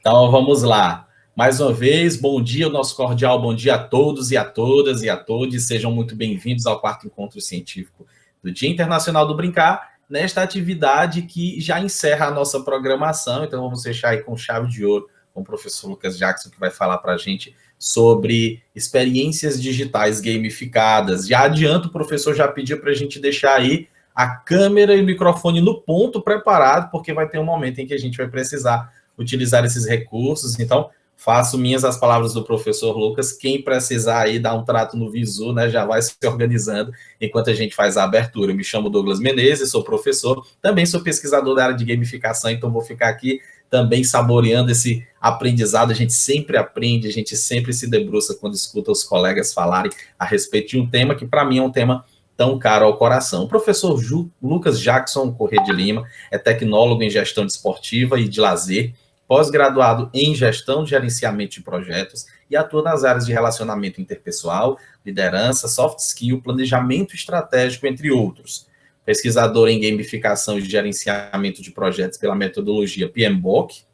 Então vamos lá. Mais uma vez, bom dia, o nosso cordial bom dia a todos e a todas e a todos. Sejam muito bem-vindos ao quarto encontro científico do Dia Internacional do Brincar, nesta atividade que já encerra a nossa programação. Então vamos fechar aí com chave de ouro com o professor Lucas Jackson, que vai falar para a gente sobre experiências digitais gamificadas. Já adianto, o professor já pediu para a gente deixar aí a câmera e o microfone no ponto preparado, porque vai ter um momento em que a gente vai precisar utilizar esses recursos. Então, faço minhas as palavras do professor Lucas. Quem precisar aí dar um trato no visu, né, já vai se organizando enquanto a gente faz a abertura. Eu me chamo Douglas Menezes, sou professor, também sou pesquisador da área de gamificação, então vou ficar aqui também saboreando esse aprendizado. A gente sempre aprende, a gente sempre se debruça quando escuta os colegas falarem a respeito de um tema que, para mim, é um tema tão caro ao coração. O professor Lucas Jackson Corrêa de Lima é tecnólogo em gestão desportiva e de lazer, pós-graduado em gestão de gerenciamento de projetos e atua nas áreas de relacionamento interpessoal, liderança, soft skill, planejamento estratégico, entre outros. Pesquisador em gamificação e gerenciamento de projetos pela metodologia PMBOK,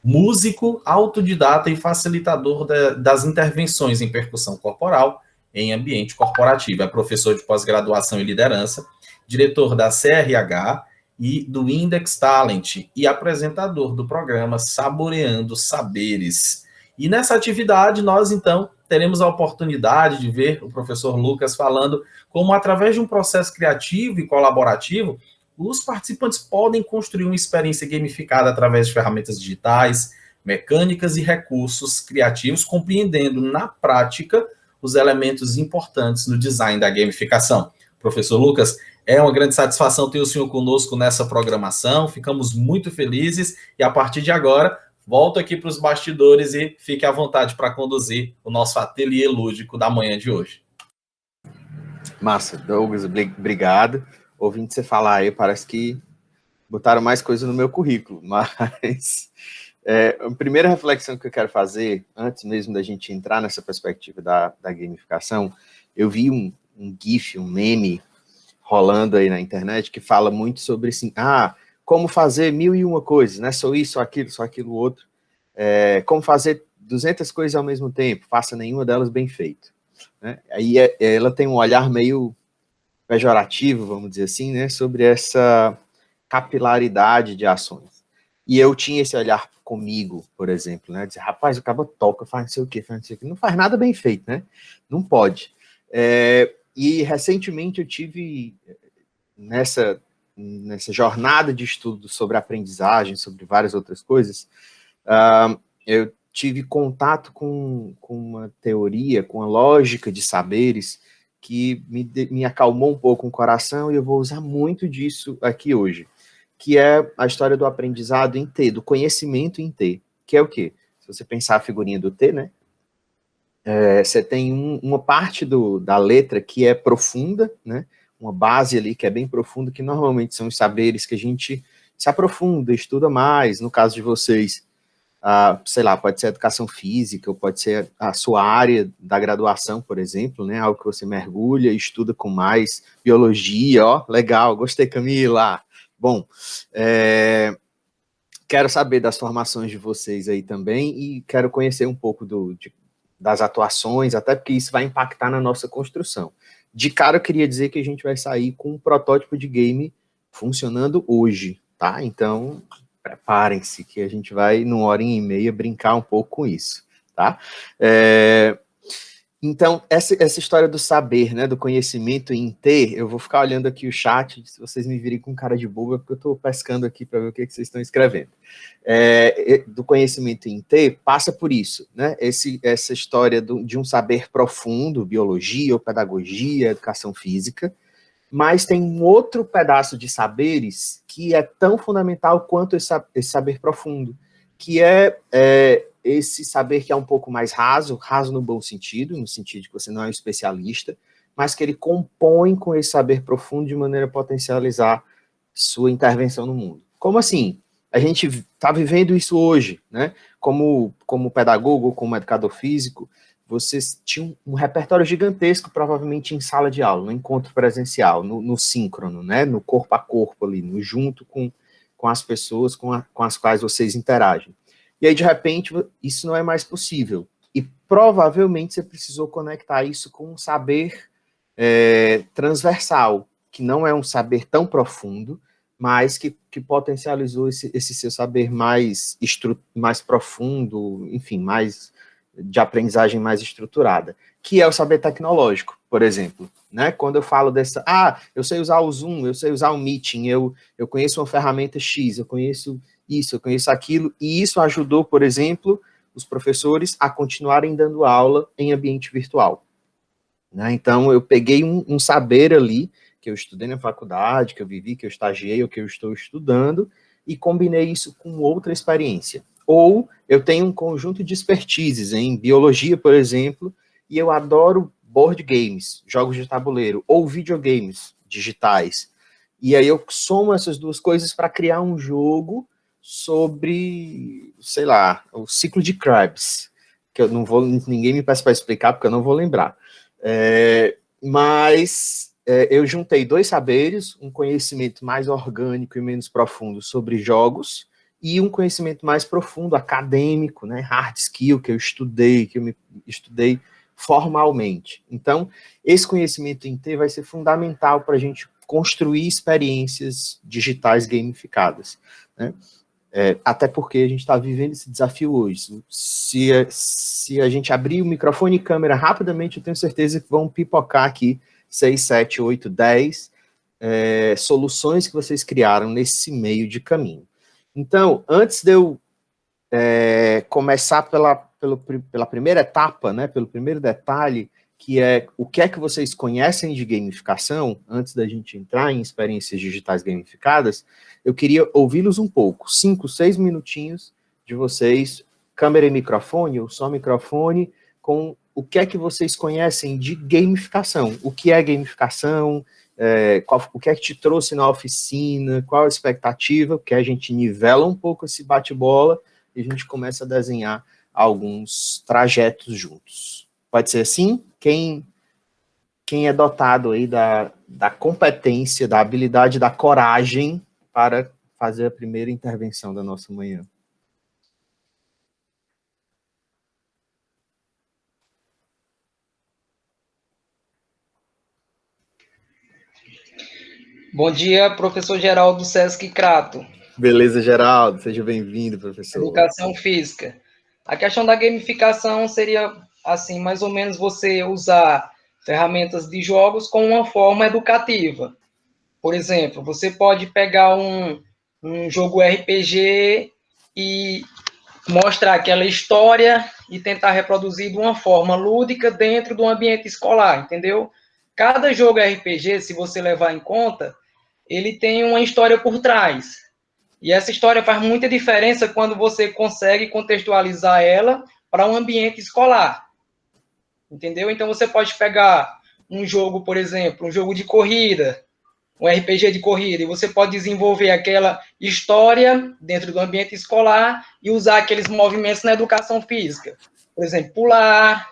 músico, autodidata e facilitador das intervenções em percussão corporal em ambiente corporativo. É professor de pós-graduação em liderança, diretor da CRH e do Index Talent e apresentador do programa Saboreando Saberes. E nessa atividade, nós, então, teremos a oportunidade de ver o professor Lucas falando como, através de um processo criativo e colaborativo, os participantes podem construir uma experiência gamificada através de ferramentas digitais, mecânicas e recursos criativos, compreendendo na prática os elementos importantes no design da gamificação. Professor Lucas, é uma grande satisfação ter o senhor conosco nessa programação, ficamos muito felizes e a partir de agora, volto aqui para os bastidores e fique à vontade para conduzir o nosso ateliê lúdico da manhã de hoje. Massa, Douglas, obrigado. Ouvindo você falar aí, parece que botaram mais coisa no meu currículo, mas a primeira reflexão que eu quero fazer, antes mesmo da gente entrar nessa perspectiva da gamificação, eu vi um GIF, um meme rolando aí na internet que fala muito sobre assim, como fazer 1001 coisas, né? Só isso, só aquilo outro. Como fazer 200 coisas ao mesmo tempo, faça nenhuma delas bem feito. Né? Aí ela tem um olhar meio pejorativo, vamos dizer assim, né? Sobre essa capilaridade de ações. E eu tinha esse olhar comigo, por exemplo, né? Dizer, rapaz, o cabo toca, faz não sei o quê, não faz nada bem feito, né? Não pode. E recentemente eu tive nessa jornada de estudo sobre aprendizagem, sobre várias outras coisas, eu tive contato com uma teoria, com a lógica de saberes que me acalmou um pouco o coração e eu vou usar muito disso aqui hoje, que é a história do aprendizado em T, do conhecimento em T, que é o quê? Se você pensar a figurinha do T, né? Você tem uma parte da letra que é profunda, né? Uma base ali que é bem profunda, que normalmente são os saberes que a gente se aprofunda, estuda mais. No caso de vocês, sei lá, pode ser educação física, ou pode ser a sua área da graduação, por exemplo, né? Algo que você mergulha, estuda com mais biologia, ó, legal, gostei, Camila. Bom, quero saber das formações de vocês aí também e quero conhecer um pouco das atuações, até porque isso vai impactar na nossa construção. De cara, eu queria dizer que a gente vai sair com um protótipo de game funcionando hoje, tá? Então, preparem-se que a gente vai, numa hora e meia, brincar um pouco com isso, tá? Então, essa história do saber, né, do conhecimento em T, eu vou ficar olhando aqui o chat, se vocês me virem com cara de boba, porque eu estou pescando aqui para ver o que vocês estão escrevendo. Do conhecimento em T, passa por isso, né, essa história de um saber profundo, biologia ou pedagogia, educação física, mas tem um outro pedaço de saberes que é tão fundamental quanto esse saber profundo, que é esse saber que é um pouco mais raso no bom sentido, no sentido de que você não é um especialista, mas que ele compõe com esse saber profundo de maneira a potencializar sua intervenção no mundo. Como assim? A gente está vivendo isso hoje, né? Como pedagogo, como educador físico, vocês tinham um repertório gigantesco, provavelmente em sala de aula, no encontro presencial, no síncrono, né? No corpo a corpo ali, no junto com as pessoas com as quais vocês interagem. e aí, de repente, isso não é mais possível. E provavelmente você precisou conectar isso com um saber transversal, que não é um saber tão profundo, mas que potencializou esse seu saber mais profundo, enfim, mais de aprendizagem mais estruturada, que é o saber tecnológico, por exemplo, né? Quando eu falo dessa, eu sei usar o Zoom, eu sei usar o Meeting, eu conheço uma ferramenta X, eu conheço isso, eu conheço aquilo, e isso ajudou, por exemplo, os professores a continuarem dando aula em ambiente virtual. Né? Então, eu peguei um saber ali, que eu estudei na faculdade, que eu vivi, que eu estagiei, ou que eu estou estudando, e combinei isso com outra experiência. Ou eu tenho um conjunto de expertises em biologia, por exemplo, e eu adoro board games, jogos de tabuleiro, ou videogames digitais. E aí eu somo essas duas coisas para criar um jogo sobre, sei lá, o ciclo de Krebs, que eu não vou, ninguém me peça para explicar, porque eu não vou lembrar. Mas eu juntei dois saberes, um conhecimento mais orgânico e menos profundo sobre jogos, e um conhecimento mais profundo, acadêmico, né, hard skill, que eu estudei formalmente. Então, esse conhecimento em T vai ser fundamental para a gente construir experiências digitais gamificadas, né? Até porque a gente está vivendo esse desafio hoje. Se a gente abrir o microfone e câmera rapidamente, eu tenho certeza que vão pipocar aqui 6, 7, 8, 10 soluções que vocês criaram nesse meio de caminho. Então, antes de eu começar pela primeira etapa, né, pelo primeiro detalhe, que é o que é que vocês conhecem de gamificação, antes da gente entrar em experiências digitais gamificadas, eu queria ouvi-los um pouco, 5, 6 minutinhos de vocês, câmera e microfone, ou só microfone, com o que é que vocês conhecem de gamificação. O que é gamificação, o que é que te trouxe na oficina, qual a expectativa, porque a gente nivela um pouco esse bate-bola e a gente começa a desenhar alguns trajetos juntos. Pode ser assim? Quem é dotado aí da competência, da habilidade, da coragem para fazer a primeira intervenção da nossa manhã? Bom dia, professor Geraldo Sesc Crato. Beleza, Geraldo. Seja bem-vindo, professor. Educação física. A questão da gamificação seria, assim, mais ou menos você usar ferramentas de jogos com uma forma educativa. Por exemplo, você pode pegar um jogo RPG e mostrar aquela história e tentar reproduzir de uma forma lúdica dentro do ambiente escolar, entendeu? Cada jogo RPG, se você levar em conta, ele tem uma história por trás. E essa história faz muita diferença quando você consegue contextualizar ela para um ambiente escolar. Entendeu? Então você pode pegar um jogo, por exemplo, um jogo de corrida, um RPG de corrida, e você pode desenvolver aquela história dentro do ambiente escolar e usar aqueles movimentos na educação física. Por exemplo, pular,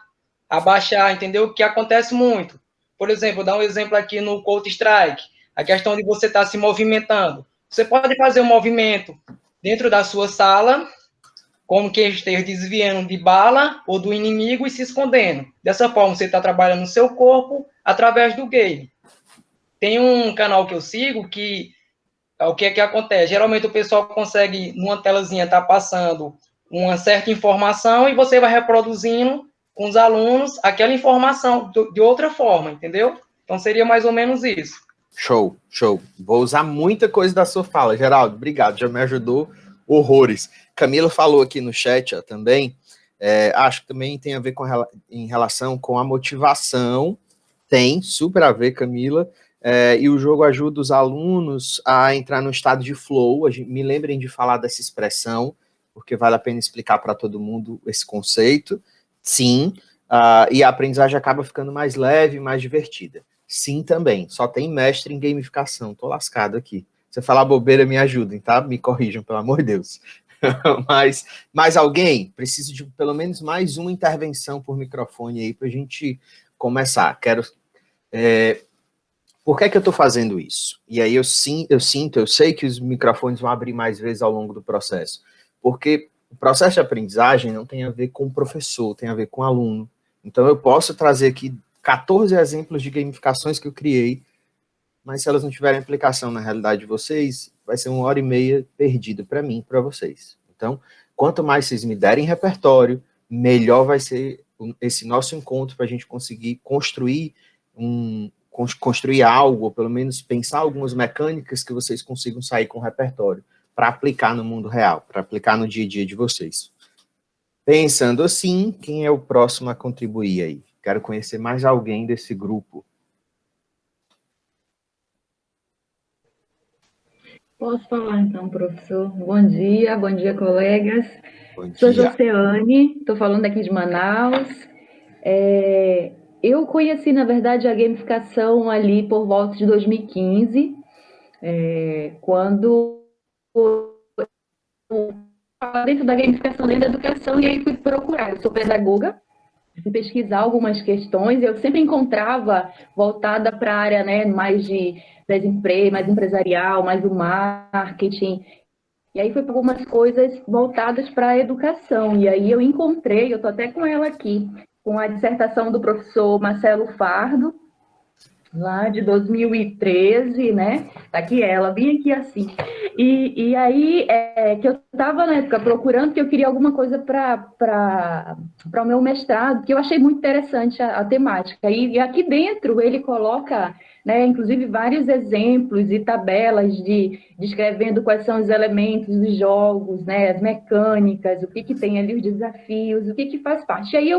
abaixar, entendeu? Que acontece muito. Por exemplo, vou dar um exemplo aqui no Counter-Strike, a questão de você estar se movimentando. Você pode fazer um movimento dentro da sua sala, como que esteja desviando de bala ou do inimigo e se escondendo. Dessa forma, você está trabalhando o seu corpo através do game. Tem um canal que eu sigo que o que é que acontece? Geralmente o pessoal consegue, numa telazinha, estar passando uma certa informação e você vai reproduzindo com os alunos aquela informação de outra forma, entendeu? Então seria mais ou menos isso. Show, show. Vou usar muita coisa da sua fala, Geraldo. Obrigado, já me ajudou horrores. Camila falou aqui no chat também, acho que também tem a ver em relação com a motivação. Tem, super a ver, Camila. E o jogo ajuda os alunos a entrar no estado de flow. Me lembrem de falar dessa expressão, porque vale a pena explicar para todo mundo esse conceito. Sim, e a aprendizagem acaba ficando mais leve, mais divertida. Sim, também. Só tem mestre em gamificação. Tô lascado aqui. Se eu falar bobeira, me ajudem, tá? Me corrijam, pelo amor de Deus. Mas mais alguém? Preciso de pelo menos mais uma intervenção por microfone aí para a gente começar. Por que é que eu estou fazendo isso? E aí eu sei que os microfones vão abrir mais vezes ao longo do processo. Porque o processo de aprendizagem não tem a ver com o professor, tem a ver com o aluno. Então, eu posso trazer aqui 14 exemplos de gamificações que eu criei, mas se elas não tiverem aplicação na realidade de vocês, vai ser 1h30 perdida para mim e para vocês. Então, quanto mais vocês me derem repertório, melhor vai ser esse nosso encontro para a gente conseguir construir algo, ou pelo menos pensar algumas mecânicas que vocês consigam sair com o repertório para aplicar no mundo real, para aplicar no dia a dia de vocês. Pensando assim, quem é o próximo a contribuir aí? Quero conhecer mais alguém desse grupo. Posso falar então, professor? Bom dia, colegas. Bom Sou dia. Joceane, estou falando aqui de Manaus. Eu conheci, na verdade, a gamificação ali por volta de 2015, quando dentro da gamificação, dentro da educação, e aí fui procurar. Eu sou pedagoga, fui pesquisar algumas questões, eu sempre encontrava voltada para a área, né, mais empresarial, mais do marketing. E aí fui para algumas coisas voltadas para a educação. E aí eu encontrei, eu estou até com ela aqui, com a dissertação do professor Marcelo Fardo, lá de 2013, né? Tá aqui ela, bem aqui assim. E aí, que eu estava na época procurando, que eu queria alguma coisa para o meu mestrado, que eu achei muito interessante a temática. E aqui dentro ele coloca, né, inclusive vários exemplos e tabelas descrevendo quais são os elementos dos jogos, né, as mecânicas, o que tem ali, os desafios, o que faz parte. E aí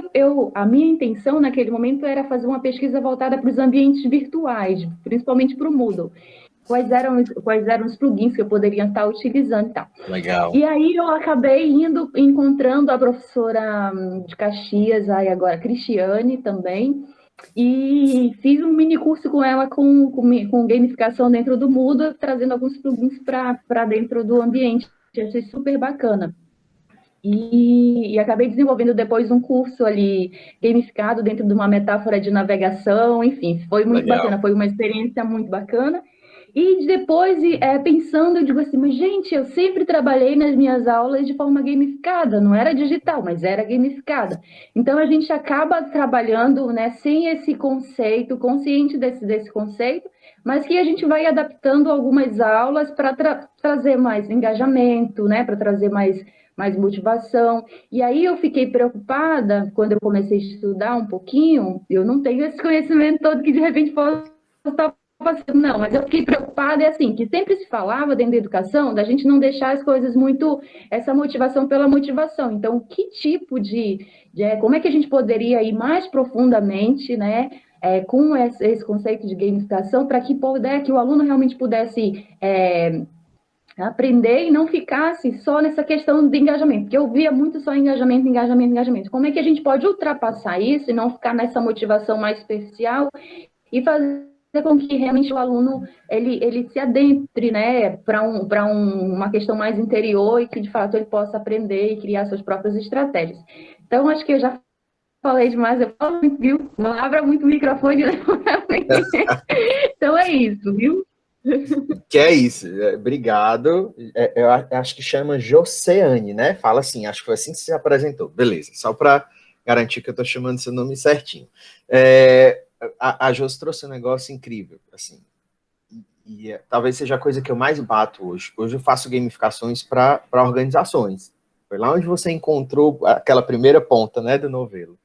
a minha intenção naquele momento era fazer uma pesquisa voltada para os ambientes virtuais, principalmente para o Moodle. Quais eram os plugins que eu poderia estar utilizando e tal. Legal. E aí eu acabei encontrando a professora de Caxias, aí agora Cristiane também, e fiz um mini curso com ela com gamificação dentro do Moodle, trazendo alguns plugins para dentro do ambiente. Achei super bacana. E acabei desenvolvendo depois um curso ali gamificado dentro de uma metáfora de navegação, enfim, foi muito bacana, foi uma experiência muito bacana. E depois, pensando, eu digo assim, mas gente, eu sempre trabalhei nas minhas aulas de forma gamificada, não era digital, mas era gamificada. Então, a gente acaba trabalhando, né, sem esse conceito, consciente desse conceito, mas que a gente vai adaptando algumas aulas para trazer mais engajamento, né, para trazer mais motivação. E aí eu fiquei preocupada, quando eu comecei a estudar um pouquinho, eu não tenho esse conhecimento todo que de repente posso estar passando, não, mas eu fiquei preocupada, assim, que sempre se falava dentro da educação, da gente não deixar as coisas muito, essa motivação pela motivação. Então, que tipo como é que a gente poderia ir mais profundamente, né, com esse conceito de gamificação, para que o aluno realmente pudesse aprender e não ficasse só nessa questão de engajamento, porque eu via muito só engajamento. Como é que a gente pode ultrapassar isso e não ficar nessa motivação mais superficial e fazer com que realmente o aluno ele se adentre, né, para uma questão mais interior e que de fato ele possa aprender e criar suas próprias estratégias. Então, acho que eu já falei demais, eu falo muito, viu? Não abra muito o microfone, né? Então é isso, viu? Que é isso, obrigado. Eu acho que chama Joceane, né? Fala assim, acho que foi assim que você se apresentou. Beleza, só para garantir que eu estou chamando seu nome certinho. A Jos trouxe um negócio incrível, assim, e talvez seja a coisa que eu mais bato hoje. Hoje eu faço gamificações para organizações. Foi lá onde você encontrou aquela primeira ponta, né, do novelo.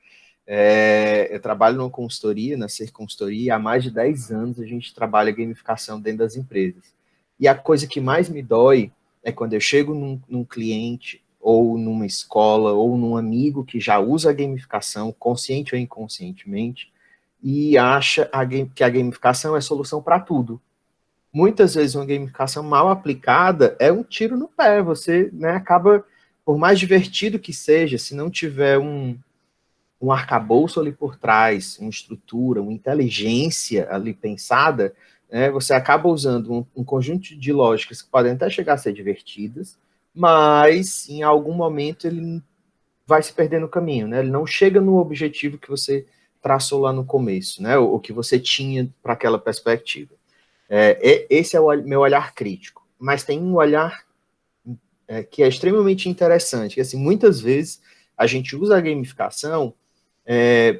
Eu trabalho numa consultoria, na Ser Consultoria, e há mais de 10 anos a gente trabalha gamificação dentro das empresas. E a coisa que mais me dói é quando eu chego num cliente, ou numa escola, ou num amigo que já usa a gamificação, consciente ou inconscientemente, e acha que a gamificação é solução para tudo. Muitas vezes uma gamificação mal aplicada é um tiro no pé. Você, né, acaba, por mais divertido que seja, se não tiver um arcabouço ali por trás, uma estrutura, uma inteligência ali pensada, né, você acaba usando um conjunto de lógicas que podem até chegar a ser divertidas, mas em algum momento ele vai se perder no caminho, né? Ele não chega no objetivo que você traçou lá no começo, né? O que você tinha para aquela perspectiva. Esse é o meu olhar crítico. Mas tem um olhar que é extremamente interessante, que assim, muitas vezes a gente usa a gamificação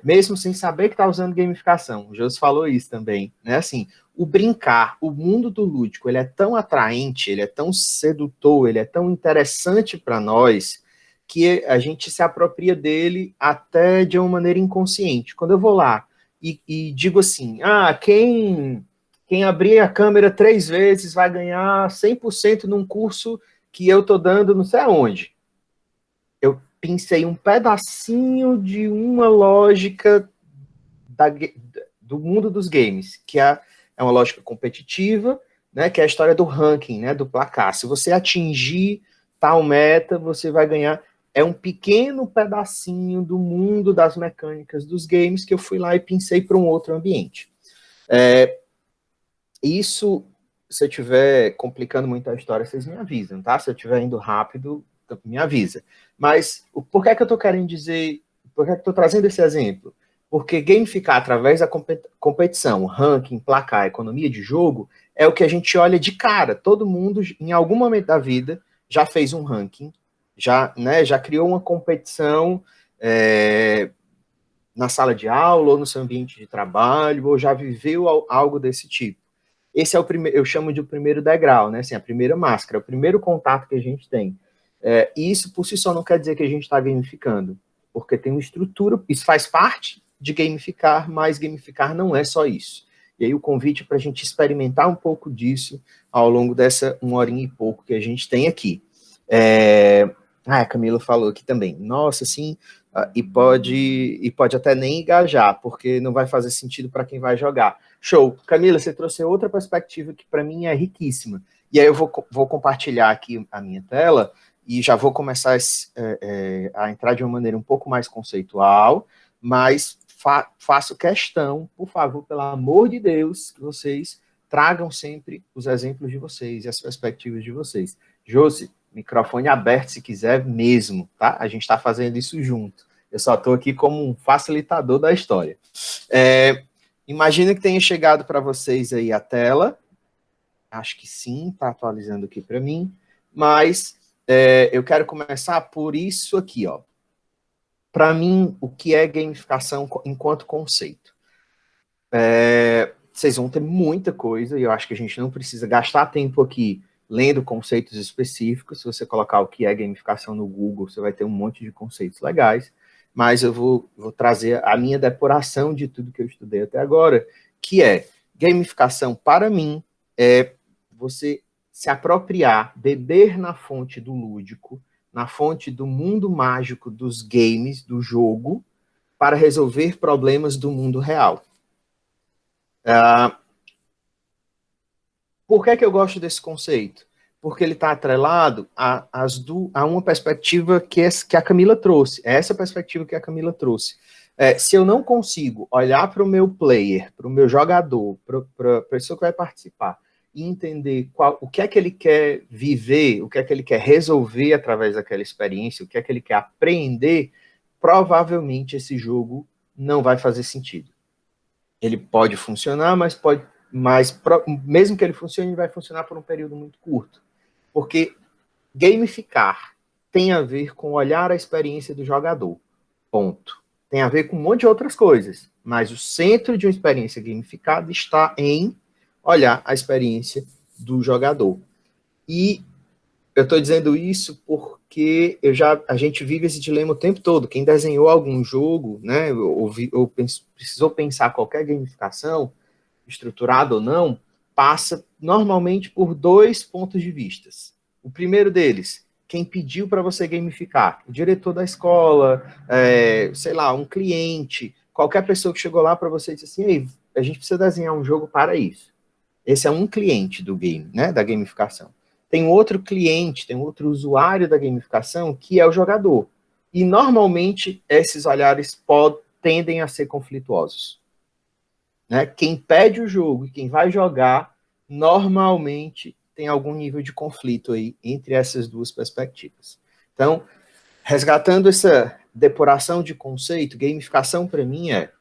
mesmo sem saber que está usando gamificação. O José falou isso também, né? Assim, o brincar, o mundo do lúdico, ele é tão atraente, ele é tão sedutor, ele é tão interessante para nós, que a gente se apropria dele até de uma maneira inconsciente. Quando eu vou lá e digo assim, quem abrir a câmera 3 vezes vai ganhar 100% num curso que eu estou dando não sei aonde. Eu pensei um pedacinho de uma lógica do mundo dos games, que é uma lógica competitiva, né, que é a história do ranking, né, do placar. Se você atingir tal meta, você vai ganhar. É um pequeno pedacinho do mundo das mecânicas dos games que eu fui lá e pensei para um outro ambiente. Isso, se eu estiver complicando muito a história, vocês me avisam, tá? Se eu estiver indo rápido, me avisa. Mas por que é que eu estou querendo dizer, por que é que eu estou trazendo esse exemplo? Porque gamificar através da competição, ranking, placar, economia de jogo, é o que a gente olha de cara. Todo mundo, em algum momento da vida, já fez um ranking, já criou uma competição na sala de aula, ou no seu ambiente de trabalho, ou já viveu algo desse tipo. Esse é o primeiro, eu chamo de o primeiro degrau, né? Assim, a primeira máscara, o primeiro contato que a gente tem. E isso por si só não quer dizer que a gente está gamificando, porque tem uma estrutura, isso faz parte de gamificar, mas gamificar não é só isso. E aí o convite para a gente experimentar um pouco disso ao longo dessa 1 horinha e pouco que a gente tem aqui. A Camila falou aqui também, nossa, sim, e pode até nem engajar, porque não vai fazer sentido para quem vai jogar. Show. Camila, você trouxe outra perspectiva que para mim é riquíssima. E aí eu vou compartilhar aqui a minha tela e já vou começar a entrar de uma maneira um pouco mais conceitual, mas faço questão, por favor, pelo amor de Deus, que vocês tragam sempre os exemplos de vocês e as perspectivas de vocês. Josi, microfone aberto se quiser mesmo, tá? A gente está fazendo isso junto. Eu só estou aqui como um facilitador da história. Imagina que tenha chegado para vocês aí a tela. Acho que sim, está atualizando aqui para mim. Mas eu quero começar por isso aqui, ó. Para mim, o que é gamificação enquanto conceito? Vocês vão ter muita coisa, e eu acho que a gente não precisa gastar tempo aqui lendo conceitos específicos. Se você colocar o que é gamificação no Google, você vai ter um monte de conceitos legais, mas eu vou trazer a minha depuração de tudo que eu estudei até agora, que é gamificação, para mim, é você se apropriar, beber na fonte do lúdico, na fonte do mundo mágico dos games, do jogo, para resolver problemas do mundo real. Por que eu gosto desse conceito? Porque ele está atrelado a uma perspectiva que a Camila trouxe. É essa perspectiva que a Camila trouxe. Se eu não consigo olhar para o meu player, para o meu jogador, para a pessoa que vai participar, e entender o que é que ele quer viver, o que é que ele quer resolver através daquela experiência, o que é que ele quer aprender, provavelmente esse jogo não vai fazer sentido. Ele pode funcionar, mas mesmo que ele funcione, ele vai funcionar por um período muito curto. Porque gamificar tem a ver com olhar a experiência do jogador. Ponto. Tem a ver com um monte de outras coisas, mas o centro de uma experiência gamificada está em olhar a experiência do jogador. E eu estou dizendo isso porque a gente vive esse dilema o tempo todo. Quem desenhou algum jogo, né, ou precisou pensar qualquer gamificação, estruturada ou não, passa normalmente por 2 pontos de vista. O primeiro deles, quem pediu para você gamificar? O diretor da escola, sei lá, um cliente, qualquer pessoa que chegou lá para você e disse assim, ei, a gente precisa desenhar um jogo para isso. Esse é um cliente do game, né, da gamificação. Tem outro cliente, tem outro usuário da gamificação, que é o jogador. E, normalmente, esses olhares tendem a ser conflituosos. Né? Quem pede o jogo e quem vai jogar, normalmente, tem algum nível de conflito aí entre essas duas perspectivas. Então, resgatando essa depuração de conceito, gamificação, para mim, é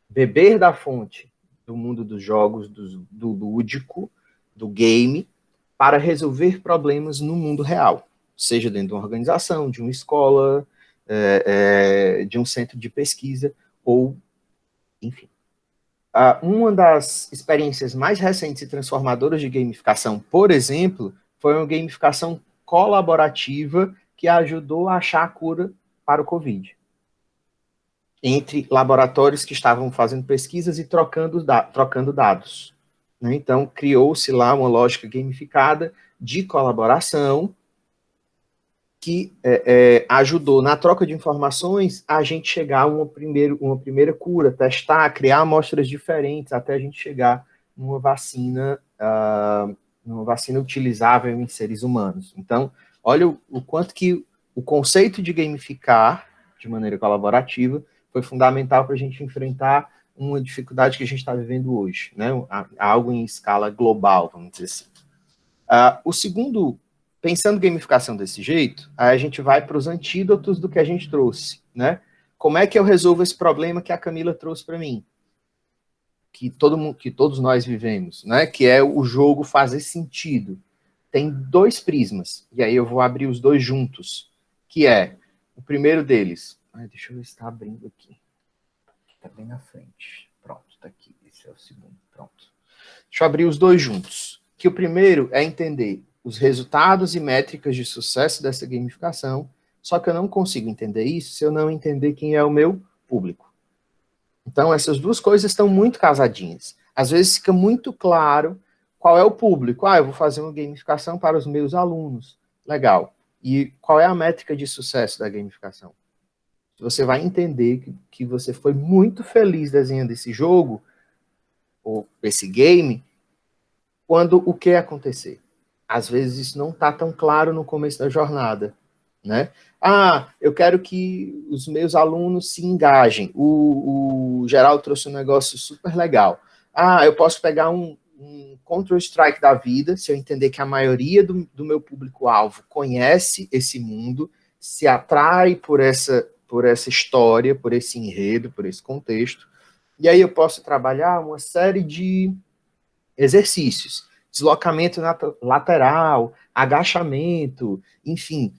beber da fonte do mundo dos jogos, do lúdico, do game, para resolver problemas no mundo real. seja dentro de uma organização, de uma escola, de um centro de pesquisa, ou, enfim. Uma das experiências mais recentes e transformadoras de gamificação, por exemplo, foi uma gamificação colaborativa que ajudou a achar a cura para o Covid. Entre laboratórios que estavam fazendo pesquisas e trocando dados. Né? Então, criou-se lá uma lógica gamificada de colaboração que ajudou na troca de informações a gente chegar a uma primeira cura, testar, criar amostras diferentes até a gente chegar numa vacina utilizável em seres humanos. Então, olha o quanto que o conceito de gamificar de maneira colaborativa foi fundamental para a gente enfrentar uma dificuldade que a gente está vivendo hoje, né? Algo em escala global, vamos dizer assim. O segundo, pensando gamificação desse jeito, aí a gente vai para os antídotos do que a gente trouxe, né? Como é que eu resolvo esse problema que a Camila trouxe para mim? Que todos nós vivemos, né? Que é o jogo fazer sentido. Tem 2 prismas, e aí eu vou abrir os 2 juntos, que é o primeiro deles. Deixa eu ver se está abrindo aqui. Está bem na frente. Pronto, está aqui. Esse é o segundo. Pronto. Deixa eu abrir os 2 juntos. Que o primeiro é entender os resultados e métricas de sucesso dessa gamificação, só que eu não consigo entender isso se eu não entender quem é o meu público. Então, essas 2 coisas estão muito casadinhas. Às vezes fica muito claro qual é o público. Eu vou fazer uma gamificação para os meus alunos. Legal. E qual é a métrica de sucesso da gamificação? Você vai entender que você foi muito feliz desenhando esse jogo, ou esse game, quando o que acontecer. Às vezes isso não está tão claro no começo da jornada, né? Eu quero que os meus alunos se engajem. O Geraldo trouxe um negócio super legal. Eu posso pegar um Counter-Strike da vida, se eu entender que a maioria do meu público-alvo conhece esse mundo, se atrai por essa história, por esse enredo, por esse contexto, e aí eu posso trabalhar uma série de exercícios, deslocamento lateral, agachamento, enfim,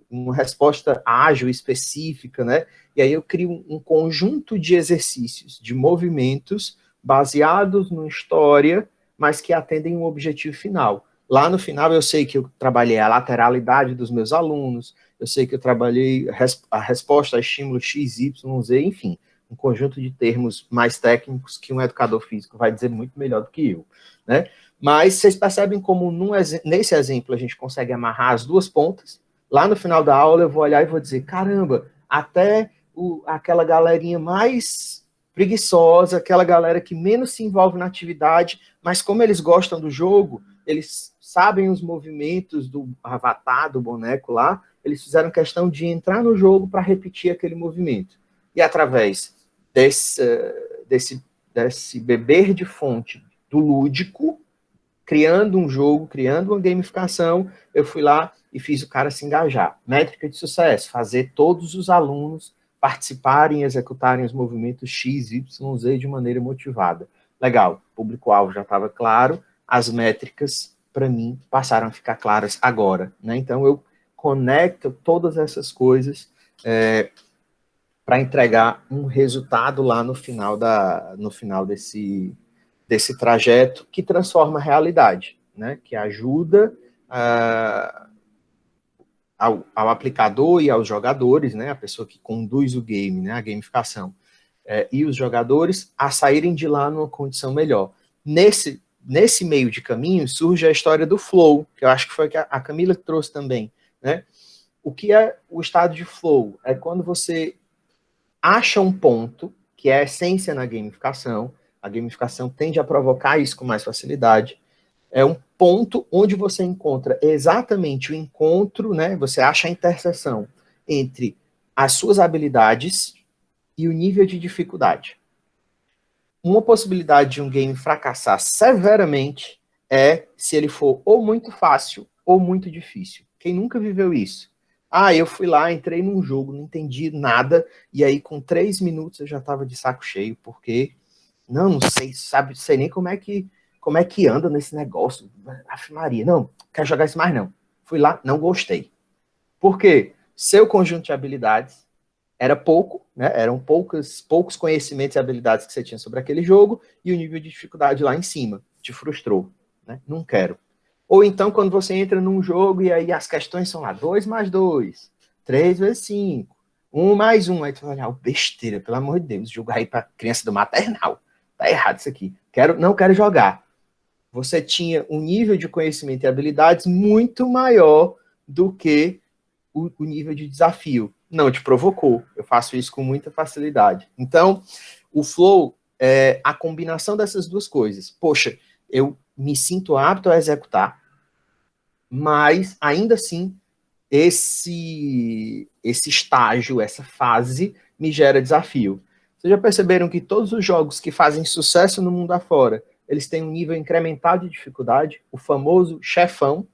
uma resposta ágil, específica, né? E aí eu crio um conjunto de exercícios, de movimentos, baseados numa história, mas que atendem um objetivo final. Lá no final eu sei que eu trabalhei a lateralidade dos meus alunos, eu sei que eu trabalhei a resposta a estímulo X, Y, Z, enfim, um conjunto de termos mais técnicos que um educador físico vai dizer muito melhor do que eu, né? Mas vocês percebem como nesse exemplo a gente consegue amarrar as 2 pontas. Lá no final da aula eu vou olhar e vou dizer, caramba, até aquela galerinha mais preguiçosa, aquela galera que menos se envolve na atividade, mas como eles gostam do jogo, eles sabem os movimentos do avatar, do boneco lá, eles fizeram questão de entrar no jogo para repetir aquele movimento. E através desse beber de fonte do lúdico, criando um jogo, criando uma gamificação, eu fui lá e fiz o cara se engajar. Métrica de sucesso, fazer todos os alunos participarem e executarem os movimentos X, Y, Z de maneira motivada. Legal, o público-alvo já estava claro, as métricas, para mim, passaram a ficar claras agora, né? Então, eu conecto todas essas coisas para entregar um resultado lá no final desse trajeto que transforma a realidade, né? Que ajuda ao aplicador e aos jogadores, né? A pessoa que conduz o game, né? A gamificação, e os jogadores a saírem de lá numa condição melhor. Nesse meio de caminho surge a história do flow, que eu acho que foi que a Camila trouxe também, né? O que é o estado de flow? É quando você acha um ponto, que é a essência na gamificação, a gamificação tende a provocar isso com mais facilidade, é um ponto onde você encontra exatamente o encontro, né? Você acha a interseção entre as suas habilidades e o nível de dificuldade. Uma possibilidade de um game fracassar severamente é se ele for ou muito fácil ou muito difícil. Quem nunca viveu isso? Eu fui lá, entrei num jogo, não entendi nada, e aí com 3 minutos eu já estava de saco cheio, porque não sei nem como é que anda nesse negócio. Aff, Maria, não, quero jogar isso mais não. Fui lá, não gostei. Por quê? Seu conjunto de habilidades era pouco, né? Eram poucos conhecimentos e habilidades que você tinha sobre aquele jogo, e o nível de dificuldade lá em cima te frustrou, né? Não quero. Ou então, quando você entra num jogo e aí as questões são lá, 2 mais 2, 3 vezes 5, 1 mais 1, aí tu vai olhar, besteira, pelo amor de Deus, jogo aí para criança do maternal. Tá errado isso aqui. Não quero jogar. Você tinha um nível de conhecimento e habilidades muito maior do que o nível de desafio. Não te provocou. Eu faço isso com muita facilidade. Então, o flow é a combinação dessas duas coisas. Poxa, eu me sinto apto a executar, mas ainda assim esse estágio, essa fase me gera desafio. Vocês já perceberam que todos os jogos que fazem sucesso no mundo afora, eles têm um nível incremental de dificuldade, o famoso chefão,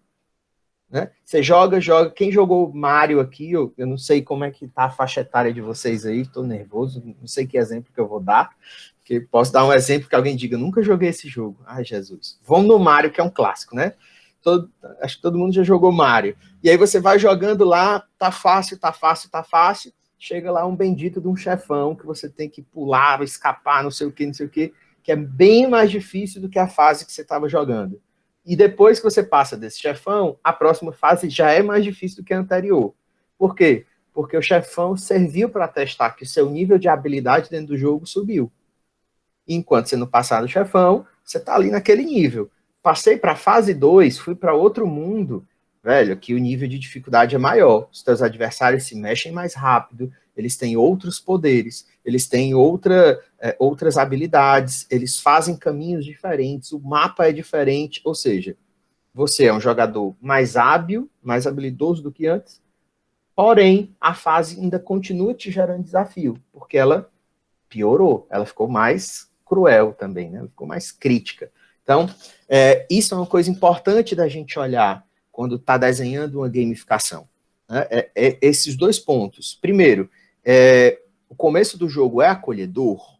né? Você joga, quem jogou Mario aqui, eu não sei como é que tá a faixa etária de vocês aí, estou nervoso, não sei que exemplo que eu vou dar, porque posso dar um exemplo que alguém diga, nunca joguei esse jogo. Ai, Jesus. Vamos no Mario, que é um clássico, né? Acho que todo mundo já jogou Mario. E aí você vai jogando lá, tá fácil, chega lá um bendito de um chefão que você tem que pular, escapar, não sei o que, que é bem mais difícil do que a fase que você estava jogando. E depois que você passa desse chefão, a próxima fase já é mais difícil do que a anterior. Por quê? Porque o chefão serviu para testar que o seu nível de habilidade dentro do jogo subiu. E enquanto você não passar do chefão, você está ali naquele nível. Passei para a fase 2, fui para outro mundo, velho, que o nível de dificuldade é maior. Os teus adversários se mexem mais rápido, eles têm outros poderes, eles têm outras habilidades, eles fazem caminhos diferentes, o mapa é diferente, ou seja, você é um jogador mais hábil, mais habilidoso do que antes, porém, a fase ainda continua te gerando desafio, porque ela piorou, ela ficou mais cruel também, né? Ela ficou mais crítica. Então, isso é uma coisa importante da gente olhar quando está desenhando uma gamificação. Né? Esses dois pontos. Primeiro, o começo do jogo é acolhedor,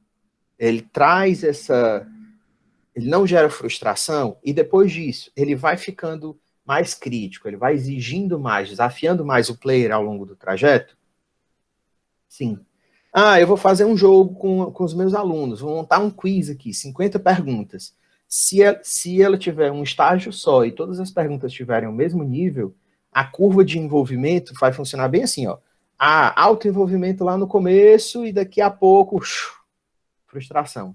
ele traz ele não gera frustração, e depois disso, ele vai ficando mais crítico, ele vai exigindo mais, desafiando mais o player ao longo do trajeto? Sim. Eu vou fazer um jogo com os meus alunos, vou montar um quiz aqui, 50 perguntas. Se ela tiver um estágio só e todas as perguntas tiverem o mesmo nível, a curva de envolvimento vai funcionar bem assim, ó. Alto envolvimento lá no começo e daqui a pouco, frustração.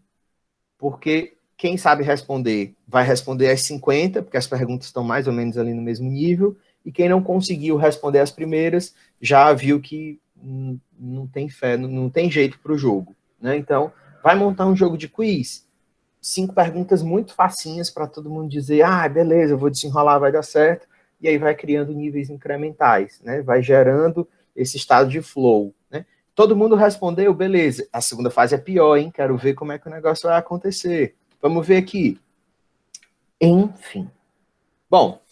Porque quem sabe responder, vai responder às 50, porque as perguntas estão mais ou menos ali no mesmo nível, e quem não conseguiu responder as primeiras, já viu que não tem fé, não tem jeito para o jogo. Né? Então, vai montar um jogo de quiz, 5 perguntas muito facinhas para todo mundo dizer, beleza, eu vou desenrolar, vai dar certo, e aí vai criando níveis incrementais, né? Vai gerando esse estado de flow. Né? Todo mundo respondeu, beleza, a segunda fase é pior, hein? Quero ver como é que o negócio vai acontecer. Vamos ver aqui. Enfim. Bom,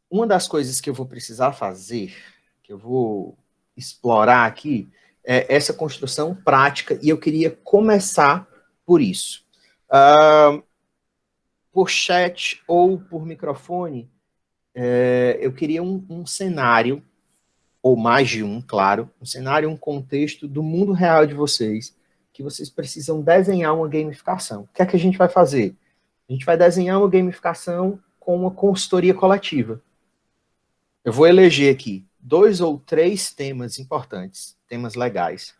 uma das coisas que eu vou precisar fazer, que eu vou explorar aqui, é essa construção prática, e eu queria começar por isso. Por chat ou por microfone, eu queria um cenário, ou mais de um, claro, um cenário, um contexto do mundo real de vocês, que vocês precisam desenhar uma gamificação. O que é que a gente vai fazer? A gente vai desenhar uma gamificação com uma consultoria coletiva. Eu vou eleger aqui 2 ou 3 temas importantes, temas legais.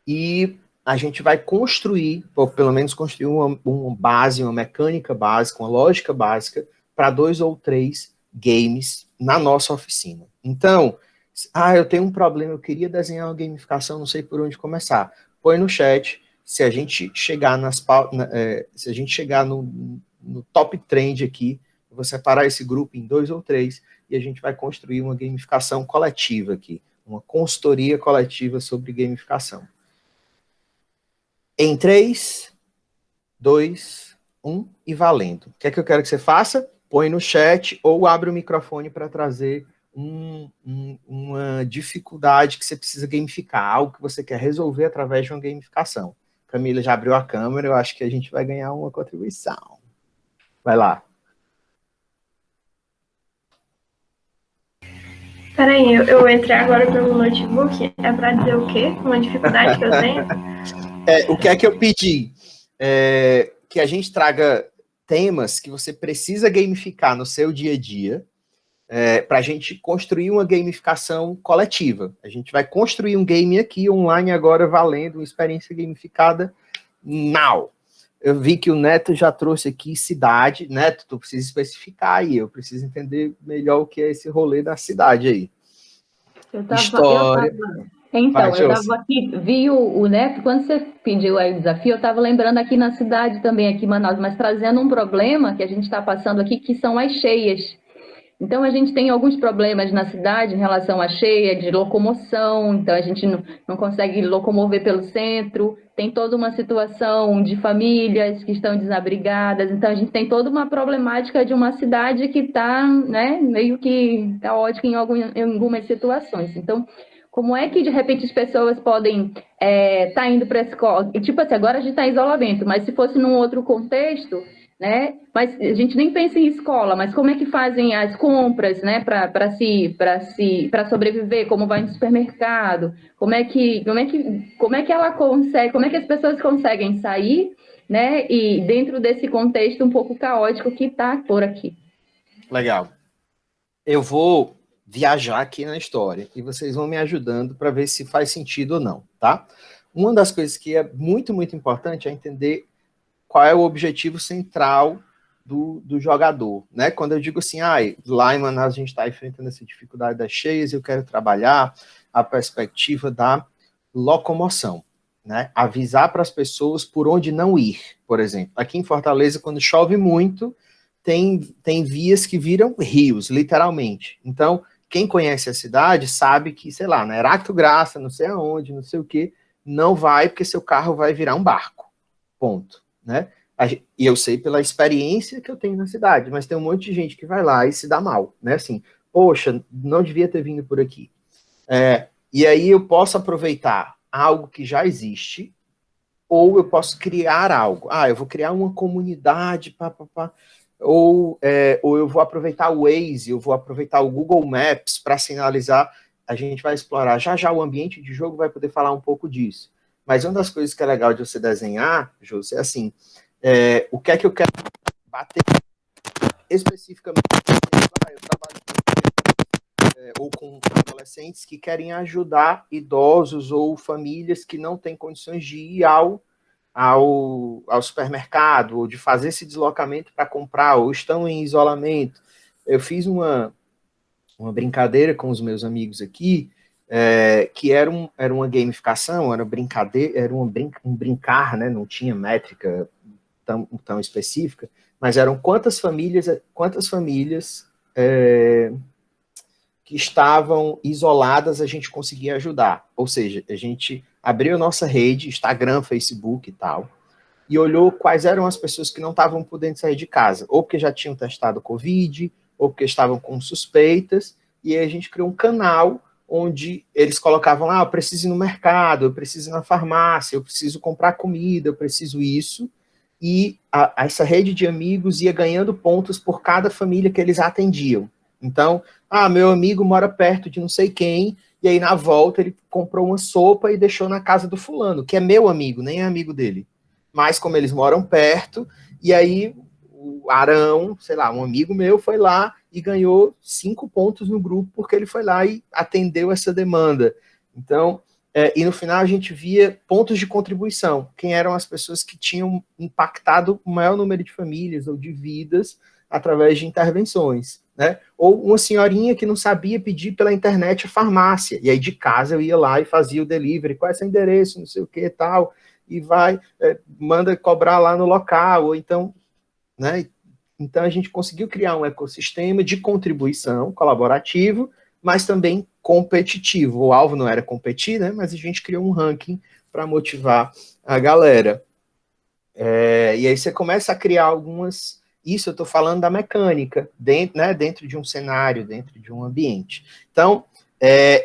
E a gente vai construir, ou pelo menos construir uma base, uma mecânica básica, uma lógica básica para 2 ou 3 games na nossa oficina. Então, eu tenho um problema, eu queria desenhar uma gamificação, não sei por onde começar. Põe no chat, se a gente chegar se a gente chegar no top trend aqui, eu vou separar esse grupo em 2 ou 3 e a gente vai construir uma gamificação coletiva aqui, uma consultoria coletiva sobre gamificação. Em 3, 2, 1 e valendo. O que é que eu quero que você faça? Põe no chat ou abre o microfone para trazer uma dificuldade que você precisa gamificar, algo que você quer resolver através de uma gamificação. Camila já abriu a câmera, eu acho que a gente vai ganhar uma contribuição. Vai lá. Peraí, eu entrei agora pelo notebook. É para dizer o quê? Uma dificuldade que eu tenho? O que é que eu pedi? Que a gente traga temas que você precisa gamificar no seu dia a dia, para a gente construir uma gamificação coletiva. A gente vai construir um game aqui online agora, valendo uma experiência gamificada now. Eu vi que o Neto já trouxe aqui cidade. Neto, tu precisa especificar aí, eu preciso entender melhor o que é esse rolê da cidade aí. História. Então, eu estava aqui, vi o Neto, quando você pediu aí o desafio, eu estava lembrando aqui na cidade também, aqui em Manaus, mas trazendo um problema que a gente está passando aqui, que são as cheias. Então, a gente tem alguns problemas na cidade em relação à cheia, de locomoção, então a gente não consegue locomover pelo centro, tem toda uma situação de famílias que estão desabrigadas, então a gente tem toda uma problemática de uma cidade que está, né, meio que caótica em algumas situações. Então, como é que, de repente, as pessoas podem estar indo para a escola? Tipo assim, agora a gente está em isolamento, mas se fosse num outro contexto, né? Mas a gente nem pensa em escola, mas como é que fazem as compras, né? Para sobreviver, como vai no supermercado, como é que ela consegue, como é que as pessoas conseguem sair, né? E dentro desse contexto um pouco caótico que está por aqui. Legal. Eu vou viajar aqui na história e vocês vão me ajudando para ver se faz sentido ou não, tá? Uma das coisas que é muito, muito importante é entender qual é o objetivo central do jogador, né? Quando eu digo assim, lá em Manaus a gente está enfrentando essa dificuldade das cheias, eu quero trabalhar a perspectiva da locomoção, né? Avisar para as pessoas por onde não ir, por exemplo. Aqui em Fortaleza, quando chove muito, tem vias que viram rios, literalmente. Então, quem conhece a cidade sabe que, sei lá, na Heráclito Graça, não sei aonde, não sei o quê, não vai porque seu carro vai virar um barco. Ponto. Né? E eu sei pela experiência que eu tenho na cidade, mas tem um monte de gente que vai lá e se dá mal, né? Assim, poxa, não devia ter vindo por aqui. E aí eu posso aproveitar algo que já existe, ou eu posso criar algo. Eu vou criar uma comunidade, ou eu vou aproveitar o Waze, eu vou aproveitar o Google Maps para sinalizar. A gente vai explorar já o ambiente de jogo, vai poder falar um pouco disso. Mas uma das coisas que é legal de você desenhar, José, é assim, o que é que eu quero bater especificamente? Eu trabalho ou com adolescentes que querem ajudar idosos ou famílias que não têm condições de ir ao supermercado, ou de fazer esse deslocamento para comprar, ou estão em isolamento. Eu fiz uma brincadeira com os meus amigos aqui, que era uma gamificação, era brincadeira, era um brincar, né? Não tinha métrica tão específica, mas eram quantas famílias que estavam isoladas a gente conseguia ajudar. Ou seja, a gente abriu a nossa rede, Instagram, Facebook e tal, e olhou quais eram as pessoas que não estavam podendo sair de casa, ou porque já tinham testado Covid, ou porque estavam com suspeitas, e aí a gente criou um canal onde eles colocavam lá, eu preciso ir no mercado, eu preciso ir na farmácia, eu preciso comprar comida, eu preciso isso, e essa rede de amigos ia ganhando pontos por cada família que eles atendiam. Então, meu amigo mora perto de não sei quem, e aí na volta ele comprou uma sopa e deixou na casa do fulano, que é meu amigo, nem é amigo dele. Mas como eles moram perto, e aí o Arão, sei lá, um amigo meu foi lá e ganhou 5 pontos no grupo, porque ele foi lá e atendeu essa demanda. Então, e no final a gente via pontos de contribuição, quem eram as pessoas que tinham impactado o maior número de famílias ou de vidas através de intervenções, né? Ou uma senhorinha que não sabia pedir pela internet a farmácia, e aí de casa eu ia lá e fazia o delivery, qual é seu endereço, não sei o que e tal, e vai, manda cobrar lá no local, ou então, né? Então a gente conseguiu criar um ecossistema de contribuição colaborativo, mas também competitivo. O alvo não era competir, né? Mas a gente criou um ranking para motivar a galera. E aí você começa a criar algumas... Isso eu estou falando da mecânica, dentro de um cenário, dentro de um ambiente. Então,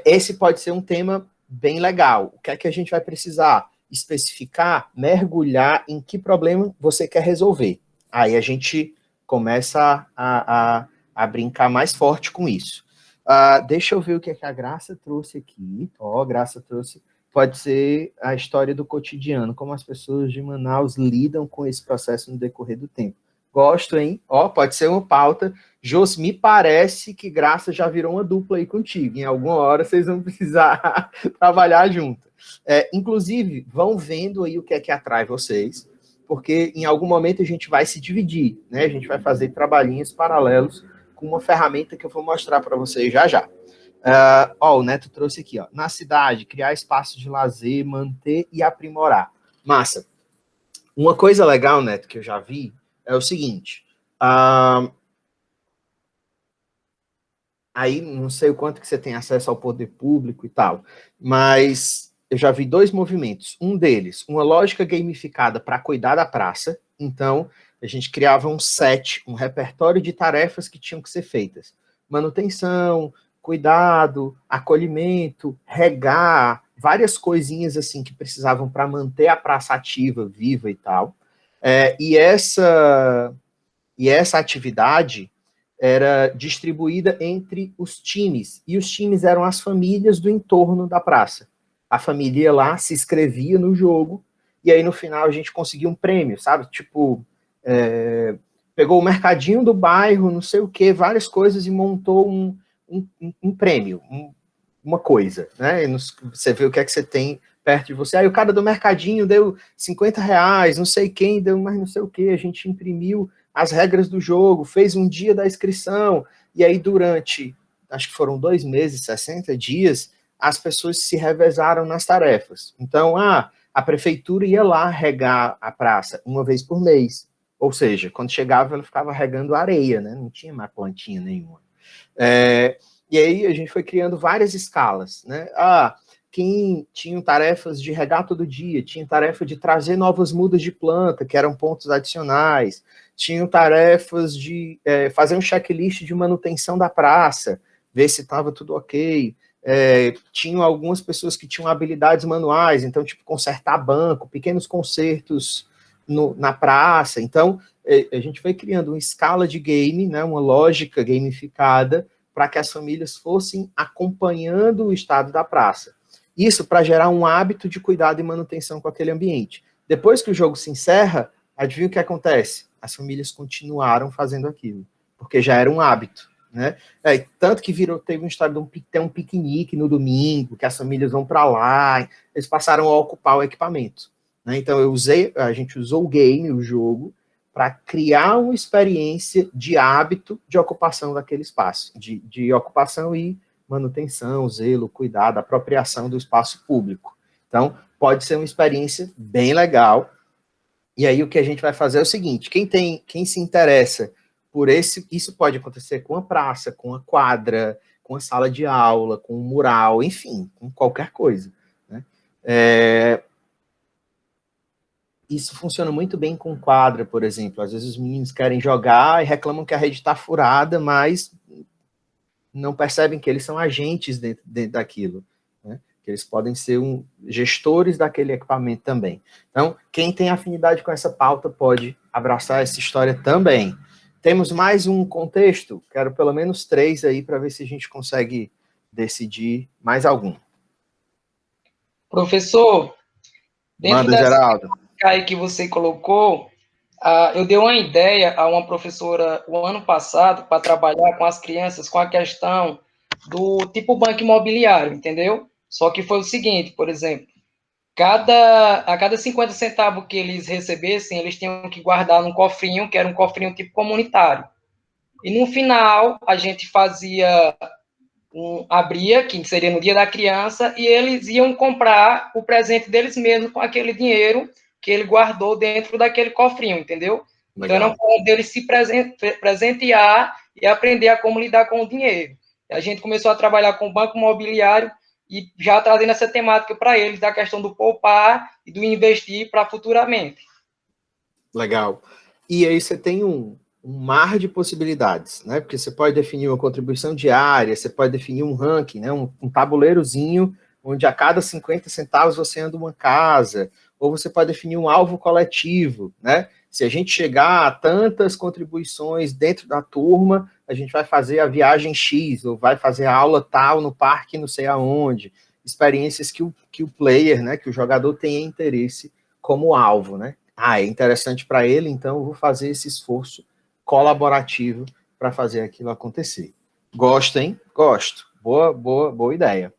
esse pode ser um tema bem legal. O que é que a gente vai precisar? Especificar, mergulhar em que problema você quer resolver. Aí a gente começa a brincar mais forte com isso. Deixa eu ver o que é que a Graça trouxe aqui. Ó, Graça trouxe... Pode ser a história do cotidiano, como as pessoas de Manaus lidam com esse processo no decorrer do tempo. Gosto, hein? Ó, pode ser uma pauta. Jos, me parece que Graça já virou uma dupla aí contigo. Em alguma hora vocês vão precisar trabalhar junto. Inclusive, vão vendo aí o que é que atrai vocês, porque em algum momento a gente vai se dividir, né? A gente vai fazer trabalhinhos paralelos com uma ferramenta que eu vou mostrar para vocês já já. O Neto trouxe aqui, ó. Na cidade, criar espaços de lazer, manter e aprimorar. Massa. Uma coisa legal, Neto, que eu já vi, é o seguinte. Aí, não sei o quanto que você tem acesso ao poder público e tal, mas eu já vi 2 movimentos. Um deles, uma lógica gamificada para cuidar da praça. Então, a gente criava um set, um repertório de tarefas que tinham que ser feitas. Manutenção, cuidado, acolhimento, regar, várias coisinhas assim que precisavam para manter a praça ativa, viva e tal. E essa atividade era distribuída entre os times, e os times eram as famílias do entorno da praça. A família ia lá, se inscrevia no jogo, e aí no final a gente conseguia um prêmio, sabe? Tipo, pegou o mercadinho do bairro, não sei o quê, várias coisas, e montou um prêmio, uma coisa, né? Você vê o que é que você tem perto de você. Aí o cara do mercadinho deu R$50, não sei quem deu mais não sei o que, a gente imprimiu as regras do jogo, fez um dia da inscrição, e aí durante, acho que foram 2 meses, 60 dias, as pessoas se revezaram nas tarefas. Então, a prefeitura ia lá regar a praça uma vez por mês, ou seja, quando chegava ela ficava regando areia, né? Não tinha mais plantinha nenhuma. E aí a gente foi criando várias escalas, né? Quem tinha tarefas de regar todo dia, tinha tarefa de trazer novas mudas de planta, que eram pontos adicionais, tinham tarefas de fazer um checklist de manutenção da praça, ver se estava tudo ok. Tinham algumas pessoas que tinham habilidades manuais, então, tipo, consertar banco, pequenos consertos na praça. Então, a gente foi criando uma escala de game, né, uma lógica gamificada, para que as famílias fossem acompanhando o estado da praça. Isso para gerar um hábito de cuidado e manutenção com aquele ambiente. Depois que o jogo se encerra, adivinha o que acontece? As famílias continuaram fazendo aquilo, porque já era um hábito, né? Tanto que teve uma história de ter um piquenique no domingo, que as famílias vão para lá, eles passaram a ocupar o equipamento, né? Então a gente usou o game, o jogo, para criar uma experiência de hábito de ocupação daquele espaço, de ocupação e manutenção, zelo, cuidado, apropriação do espaço público. Então, pode ser uma experiência bem legal. E aí o que a gente vai fazer é o seguinte, quem se interessa por isso pode acontecer com a praça, com a quadra, com a sala de aula, com o mural, enfim, com qualquer coisa, né? Isso funciona muito bem com quadra, por exemplo. Às vezes os meninos querem jogar e reclamam que a rede está furada, mas não percebem que eles são agentes dentro daquilo, né? Que eles podem ser gestores daquele equipamento também. Então, quem tem afinidade com essa pauta pode abraçar essa história também. Temos mais um contexto? Quero pelo menos 3 aí para ver se a gente consegue decidir mais algum. Professor, dentro Manda, Geraldo. Aí que você colocou, eu dei uma ideia a uma professora o ano passado para trabalhar com as crianças com a questão do tipo banco imobiliário, entendeu? Só que foi o seguinte, por exemplo, a cada 50 centavos que eles recebessem, eles tinham que guardar num cofrinho, que era um cofrinho tipo comunitário. E no final, a gente abria, que seria no dia da criança, e eles iam comprar o presente deles mesmos com aquele dinheiro que ele guardou dentro daquele cofrinho, entendeu? Legal. Então, era uma forma dele se presentear e aprender a como lidar com o dinheiro. A gente começou a trabalhar com o banco imobiliário e já trazendo essa temática para eles, da questão do poupar e do investir para futuramente. Legal. E aí você tem um mar de possibilidades, né? Porque você pode definir uma contribuição diária, você pode definir um ranking, né? Um tabuleirozinho, onde a cada 50 centavos você anda uma casa, ou você pode definir um alvo coletivo, né? Se a gente chegar a tantas contribuições dentro da turma, a gente vai fazer a viagem X, ou vai fazer a aula tal no parque não sei aonde. Experiências que o player, né, que o jogador tenha interesse como alvo, né? É interessante para ele, então eu vou fazer esse esforço colaborativo para fazer aquilo acontecer. Gosto, hein? Gosto. Boa ideia.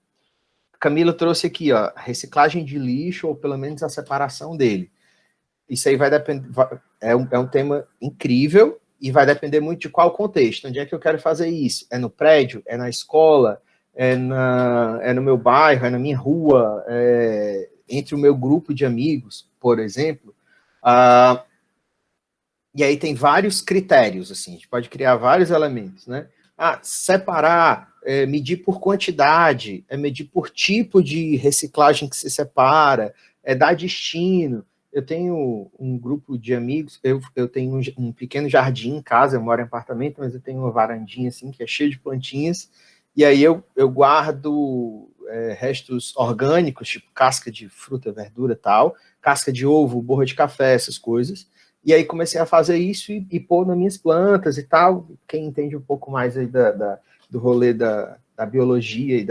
Camila trouxe aqui, ó, reciclagem de lixo, ou pelo menos a separação dele. Isso aí vai depender, é um tema incrível e vai depender muito de qual contexto. Onde é que eu quero fazer isso? É no prédio? É na escola? É no meu bairro? É na minha rua? É entre o meu grupo de amigos, por exemplo? E aí tem vários critérios, assim, a gente pode criar vários elementos, né? Separar, medir por quantidade, medir por tipo de reciclagem que se separa, dar destino. Eu tenho um grupo de amigos, eu tenho um pequeno jardim em casa, eu moro em apartamento, mas eu tenho uma varandinha, assim, que é cheia de plantinhas, e aí eu guardo restos orgânicos, tipo casca de fruta, verdura e tal, casca de ovo, borra de café, essas coisas. E aí comecei a fazer isso e pôr nas minhas plantas e tal. Quem entende um pouco mais aí do rolê da biologia e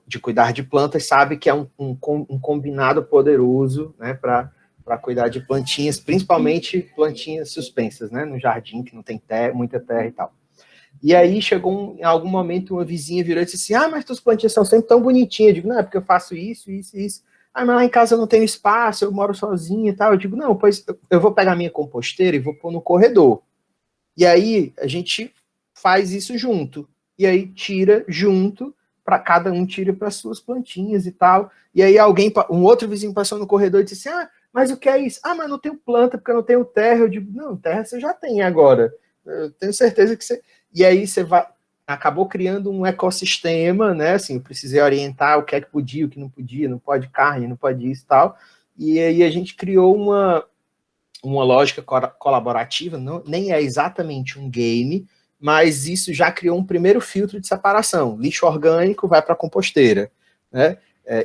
de cuidar de plantas sabe que é um combinado poderoso, né, para cuidar de plantinhas, principalmente plantinhas suspensas, né, no jardim, que não tem muita terra e tal. E aí chegou em algum momento uma vizinha virou e disse assim, mas tuas plantinhas são sempre tão bonitinhas. Eu digo, não, é porque eu faço isso. Mas lá em casa eu não tenho espaço, eu moro sozinho e tal. Eu digo, não, pois eu vou pegar minha composteira e vou pôr no corredor. E aí a gente faz isso junto. E aí tira junto, para cada um tira para suas plantinhas e tal. E aí um outro vizinho passou no corredor e disse assim, mas o que é isso? Mas não tenho planta, porque eu não tenho terra. Eu digo, não, terra você já tem agora. Eu tenho certeza que você... E aí você acabou criando um ecossistema, né? Assim, eu precisei orientar o que é que podia, o que não podia, não pode carne, não pode isso e tal. E aí a gente criou uma lógica colaborativa, nem é exatamente um game, mas isso já criou um primeiro filtro de separação. Lixo orgânico vai para a composteira, né?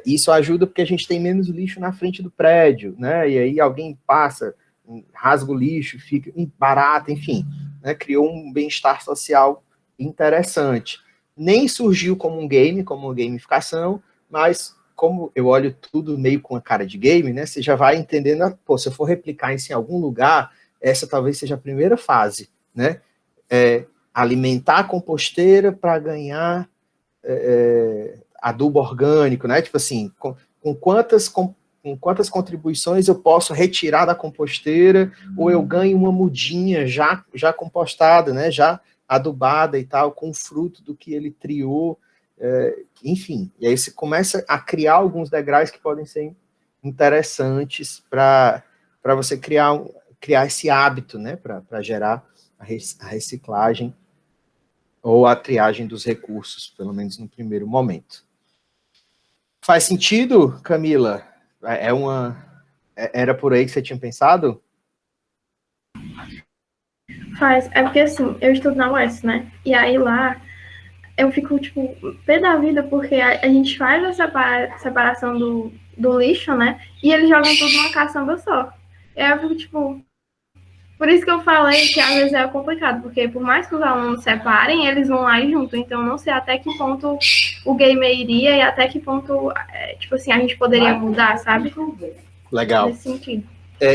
Isso ajuda porque a gente tem menos lixo na frente do prédio, né? E aí alguém passa, rasga o lixo, fica barato, enfim, né? Criou um bem-estar social interessante. Nem surgiu como um game, como uma gamificação, mas como eu olho tudo meio com a cara de game, né? Você já vai entendendo, se eu for replicar isso em algum lugar, essa talvez seja a primeira fase, né? Alimentar a composteira para ganhar adubo orgânico, né? Tipo assim, com quantas contribuições eu posso retirar da composteira, ou eu ganho uma mudinha já compostada, né? Já adubada e tal, com fruto do que ele triou, enfim. E aí você começa a criar alguns degraus que podem ser interessantes para você criar esse hábito, né? Para gerar a reciclagem ou a triagem dos recursos, pelo menos no primeiro momento. Faz sentido, Camila? Era por aí que você tinha pensado? Faz. É porque, assim, eu estudo na UES, né? E aí lá, eu fico, tipo, pé da vida, porque a gente faz a separação do lixo, né? E eles jogam tudo numa caçamba só. E aí eu fico, tipo... Por isso que eu falei que às vezes é complicado, porque por mais que os alunos separem, eles vão lá e junto. Então, não sei até que ponto o gamer iria e até que ponto, tipo assim, a gente poderia mudar, sabe? Legal. Nesse sentido.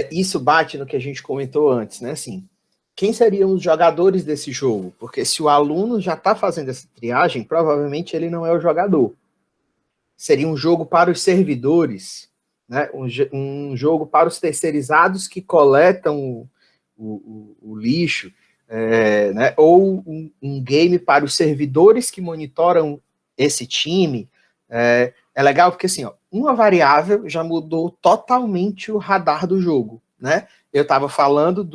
Isso bate no que a gente comentou antes, né? Assim, quem seriam os jogadores desse jogo? Porque se o aluno já está fazendo essa triagem, provavelmente ele não é o jogador. Seria um jogo para os servidores, né? Um jogo para os terceirizados que coletam o lixo, né? Ou um game para os servidores que monitoram esse time. É legal porque, assim, uma variável já mudou totalmente o radar do jogo, né? Eu estava falando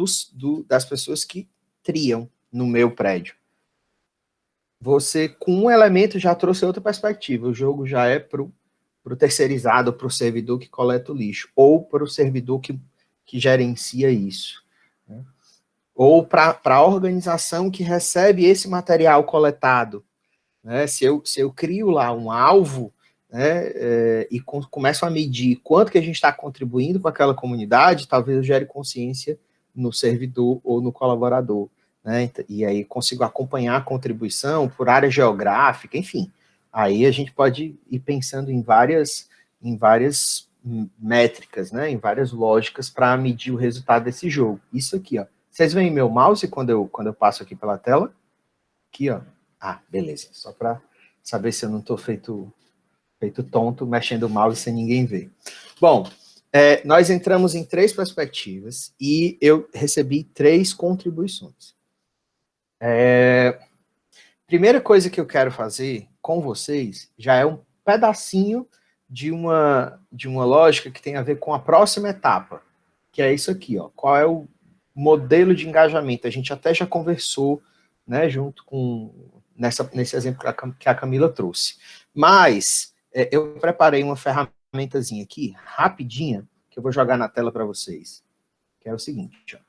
das pessoas que triam no meu prédio. Você, com um elemento, já trouxe outra perspectiva. O jogo já é para o terceirizado, para o servidor que coleta o lixo, ou para o servidor que gerencia isso, né? Ou para a organização que recebe esse material coletado, né? Se eu crio lá um alvo, né, e começam a medir quanto que a gente está contribuindo com aquela comunidade, talvez eu gere consciência no servidor ou no colaborador, né, e aí consigo acompanhar a contribuição por área geográfica, enfim. Aí a gente pode ir pensando em várias métricas, né, em várias lógicas para medir o resultado desse jogo. Isso aqui, ó. Vocês veem meu mouse quando eu passo aqui pela tela? Aqui, ó. Ah, beleza. Só para saber se eu não estou feito tonto, mexendo o mouse sem ninguém ver. Bom, nós entramos em 3 perspectivas e eu recebi 3 contribuições. Primeira coisa que eu quero fazer com vocês já é um pedacinho de uma lógica que tem a ver com a próxima etapa, que é isso aqui, ó. Qual é o modelo de engajamento? A gente até já conversou, né, junto com nesse exemplo que a Camila trouxe. Mas eu preparei uma ferramentazinha aqui, rapidinha, que eu vou jogar na tela para vocês, que é o seguinte, ó.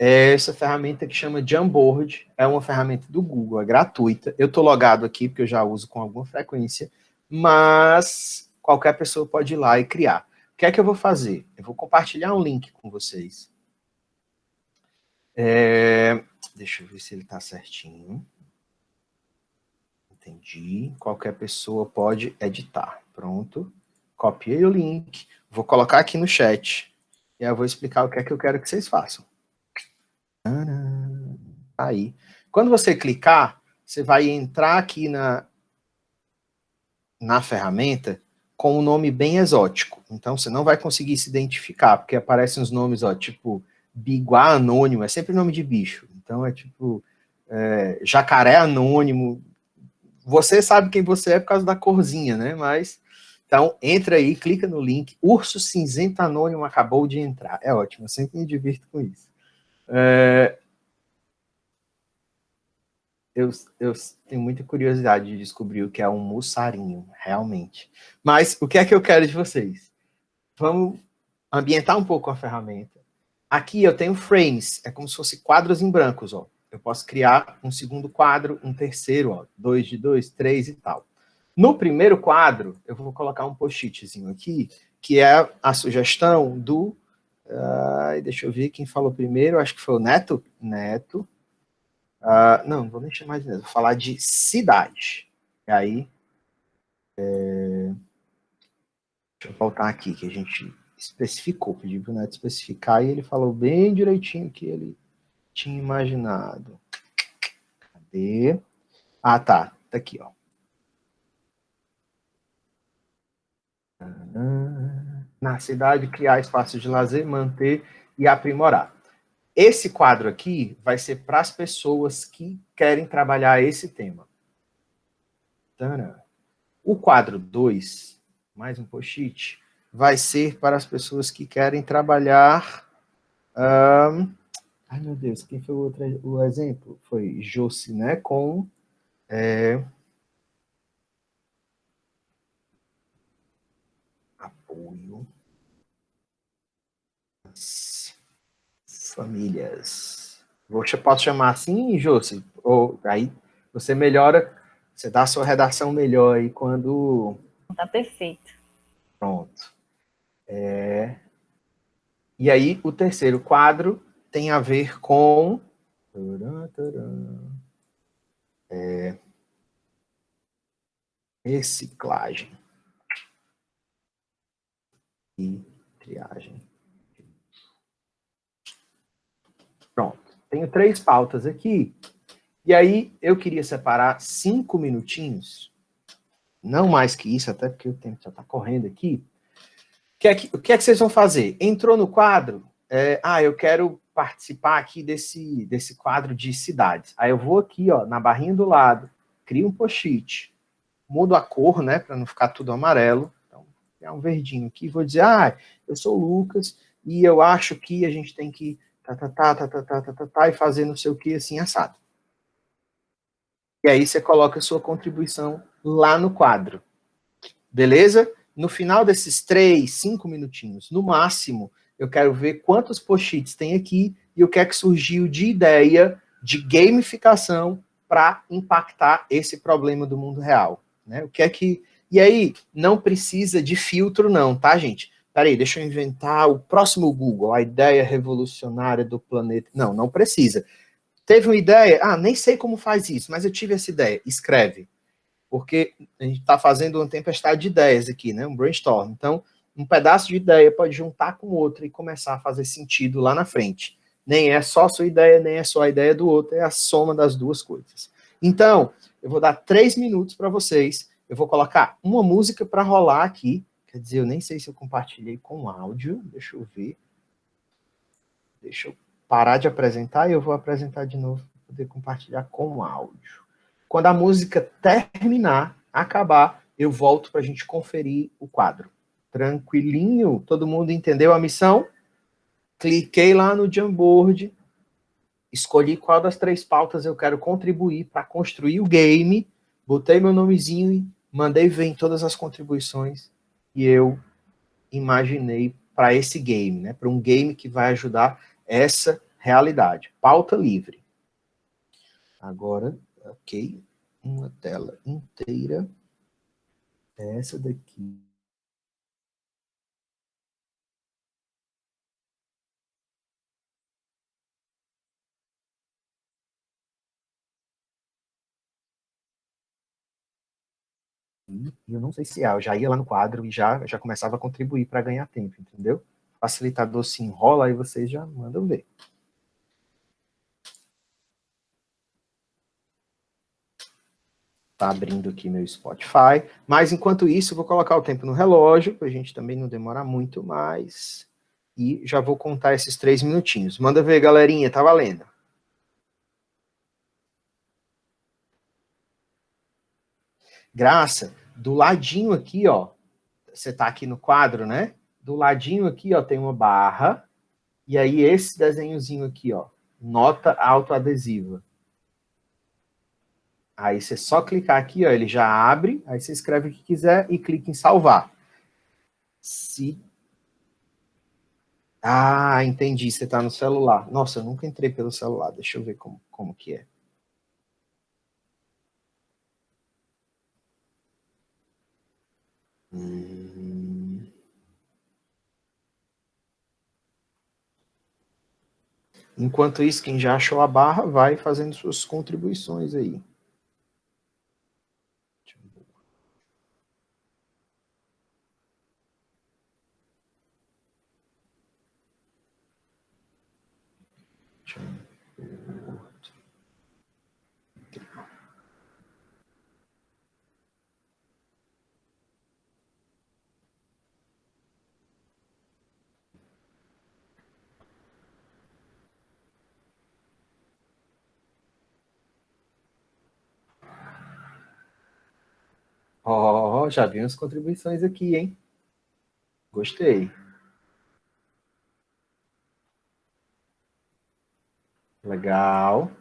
Essa ferramenta que chama Jamboard, é uma ferramenta do Google, é gratuita. Eu estou logado aqui, porque eu já uso com alguma frequência, mas qualquer pessoa pode ir lá e criar. O que é que eu vou fazer? Eu vou compartilhar um link com vocês. Deixa eu ver se ele está certinho. Entendi. Qualquer pessoa pode editar. Pronto. Copiei o link. Vou colocar aqui no chat. E aí eu vou explicar o que é que eu quero que vocês façam. Aí. Quando você clicar, você vai entrar aqui na ferramenta com um nome bem exótico. Então, você não vai conseguir se identificar, porque aparecem os nomes, ó, tipo, biguá anônimo, é sempre nome de bicho. Então, é tipo, jacaré anônimo. Você sabe quem você é por causa da corzinha, né? Mas, então, entra aí, clica no link. Urso cinzento anônimo acabou de entrar. É ótimo, eu sempre me divirto com isso. Eu tenho muita curiosidade de descobrir o que é um mussarinho, realmente. Mas o que é que eu quero de vocês? Vamos ambientar um pouco a ferramenta. Aqui eu tenho frames, é como se fosse quadros em brancos, ó. Eu posso criar um segundo quadro, um terceiro, ó, 2 de 2, 3 e tal. No primeiro quadro, eu vou colocar um post-itzinho aqui, que é a sugestão do... deixa eu ver quem falou primeiro, acho que foi o Neto. Não vou nem chamar de Neto, vou falar de cidade. E aí, deixa eu voltar aqui, que a gente especificou, pedi para o Neto especificar, e ele falou bem direitinho o que ele tinha imaginado. Cadê? Ah, tá aqui, ó. Na cidade, criar espaços de lazer, manter e aprimorar. Esse quadro aqui vai ser para as pessoas que querem trabalhar esse tema. O quadro 2, mais um post-it, vai ser para as pessoas que querem trabalhar... Ai, meu Deus, quem foi o exemplo? Foi Josi, né? Com... apoio às famílias. Posso chamar assim, Josi? Ou aí você melhora, você dá a sua redação melhor aí quando... Tá perfeito. Pronto. E aí, o terceiro quadro tem a ver com... reciclagem. E triagem. Pronto. Tenho 3 pautas aqui. E aí, eu queria separar 5 minutinhos, não mais que isso, até porque o tempo já está correndo aqui. O que é que vocês vão fazer? Entrou no quadro, eu quero participar aqui desse quadro de cidades. Aí eu vou aqui, ó, na barrinha do lado, crio um post-it, mudo a cor, né, para não ficar tudo amarelo. Então, é um verdinho aqui, vou dizer, eu sou o Lucas, e eu acho que a gente tem que e fazer não sei o que, assim, assado. E aí você coloca a sua contribuição lá no quadro. Beleza? No final desses 3, 5 minutinhos, no máximo, eu quero ver quantos post-its tem aqui e o que é que surgiu de ideia de gamificação para impactar esse problema do mundo real. né? O que é que... E aí, não precisa de filtro não, tá, gente? Peraí, deixa eu inventar o próximo Google, a ideia revolucionária do planeta. Não, não precisa. Teve uma ideia? Ah, nem sei como faz isso, mas eu tive essa ideia. Escreve. Porque a gente está fazendo uma tempestade de ideias aqui, né? Um brainstorm. Então, um pedaço de ideia pode juntar com outra e começar a fazer sentido lá na frente. Nem é só a sua ideia, nem é só a ideia do outro, é a soma das duas coisas. Então, eu vou dar 3 minutos para vocês. Eu vou colocar uma música para rolar aqui. Quer dizer, eu nem sei se eu compartilhei com áudio. Deixa eu ver. Deixa eu parar de apresentar e eu vou apresentar de novo para poder compartilhar com áudio. Quando a música terminar, acabar, eu volto para a gente conferir o quadro. Tranquilinho? Todo mundo entendeu a missão? Cliquei lá no Jamboard, escolhi qual das 3 pautas eu quero contribuir para construir o game, botei meu nomezinho e mandei ver em todas as contribuições e eu imaginei para esse game, né? Para um game que vai ajudar essa realidade. Pauta livre. Agora, ok, uma tela inteira. Essa daqui. E eu não sei se eu já ia lá no quadro e já começava a contribuir para ganhar tempo, entendeu? O facilitador se enrola e vocês já mandam ver. Tá abrindo aqui meu Spotify. Mas, enquanto isso, eu vou colocar o tempo no relógio, para a gente também não demorar muito mais. E já vou contar esses 3 minutinhos. Manda ver, galerinha, tá valendo. Graça, do ladinho aqui, ó, você tá aqui no quadro, né? Do ladinho aqui, ó, tem uma barra. E aí, esse desenhozinho aqui, ó, nota autoadesiva. Aí você só clicar aqui, ó, ele já abre, aí você escreve o que quiser e clica em salvar. Ah, entendi, você está no celular. Nossa, eu nunca entrei pelo celular, deixa eu ver como que é. Enquanto isso, quem já achou a barra, vai fazendo suas contribuições aí. Ó, já vi umas contribuições aqui, hein? Gostei. Legal.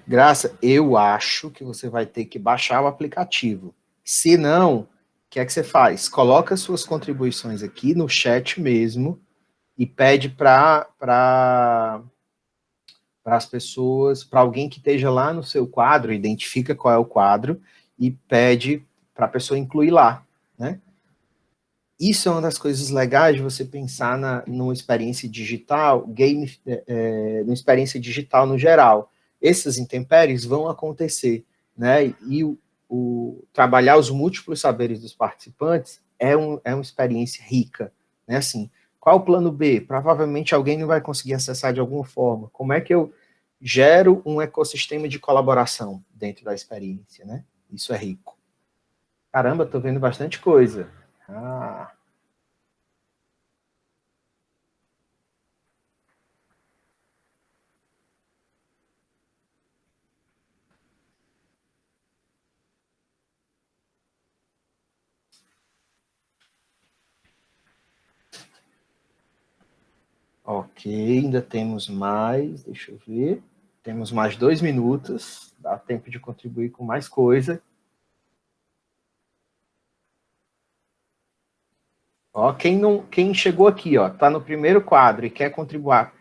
Graça, eu acho que você vai ter que baixar o aplicativo. Se não, o que é que você faz? Coloca suas contribuições aqui no chat mesmo e pede para as pessoas, para alguém que esteja lá no seu quadro, identifica qual é o quadro e pede para a pessoa incluir lá, né? Isso é uma das coisas legais de você pensar numa experiência digital, numa experiência digital no geral. Essas intempéries vão acontecer, né? E trabalhar os múltiplos saberes dos participantes é uma experiência rica, né? Assim, qual o plano B? Provavelmente alguém não vai conseguir acessar de alguma forma. Como é que eu gero um ecossistema de colaboração dentro da experiência, né? Isso é rico. Caramba, tô vendo bastante coisa. Ah. Ok, ainda temos mais, deixa eu ver. Temos mais 2 minutos, dá tempo de contribuir com mais coisa. Ó, quem chegou aqui, ó, tá no primeiro quadro e quer contribuir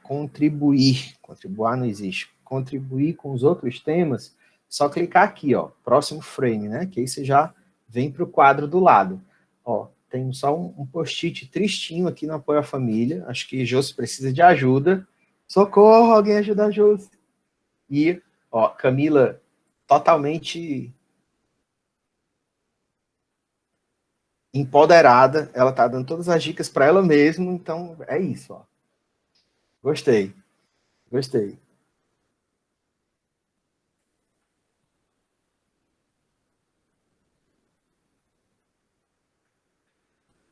não existe, contribuir com os outros temas, só clicar aqui, ó, próximo frame, né? Que aí você já vem para o quadro do lado. Ó, tem só um post-it tristinho aqui no Apoio à Família. Acho que Josi precisa de ajuda. Socorro, alguém ajuda a Josi. E, ó, Camila totalmente empoderada. Ela tá dando todas as dicas para ela mesma. Então, é isso, ó. Gostei. Gostei.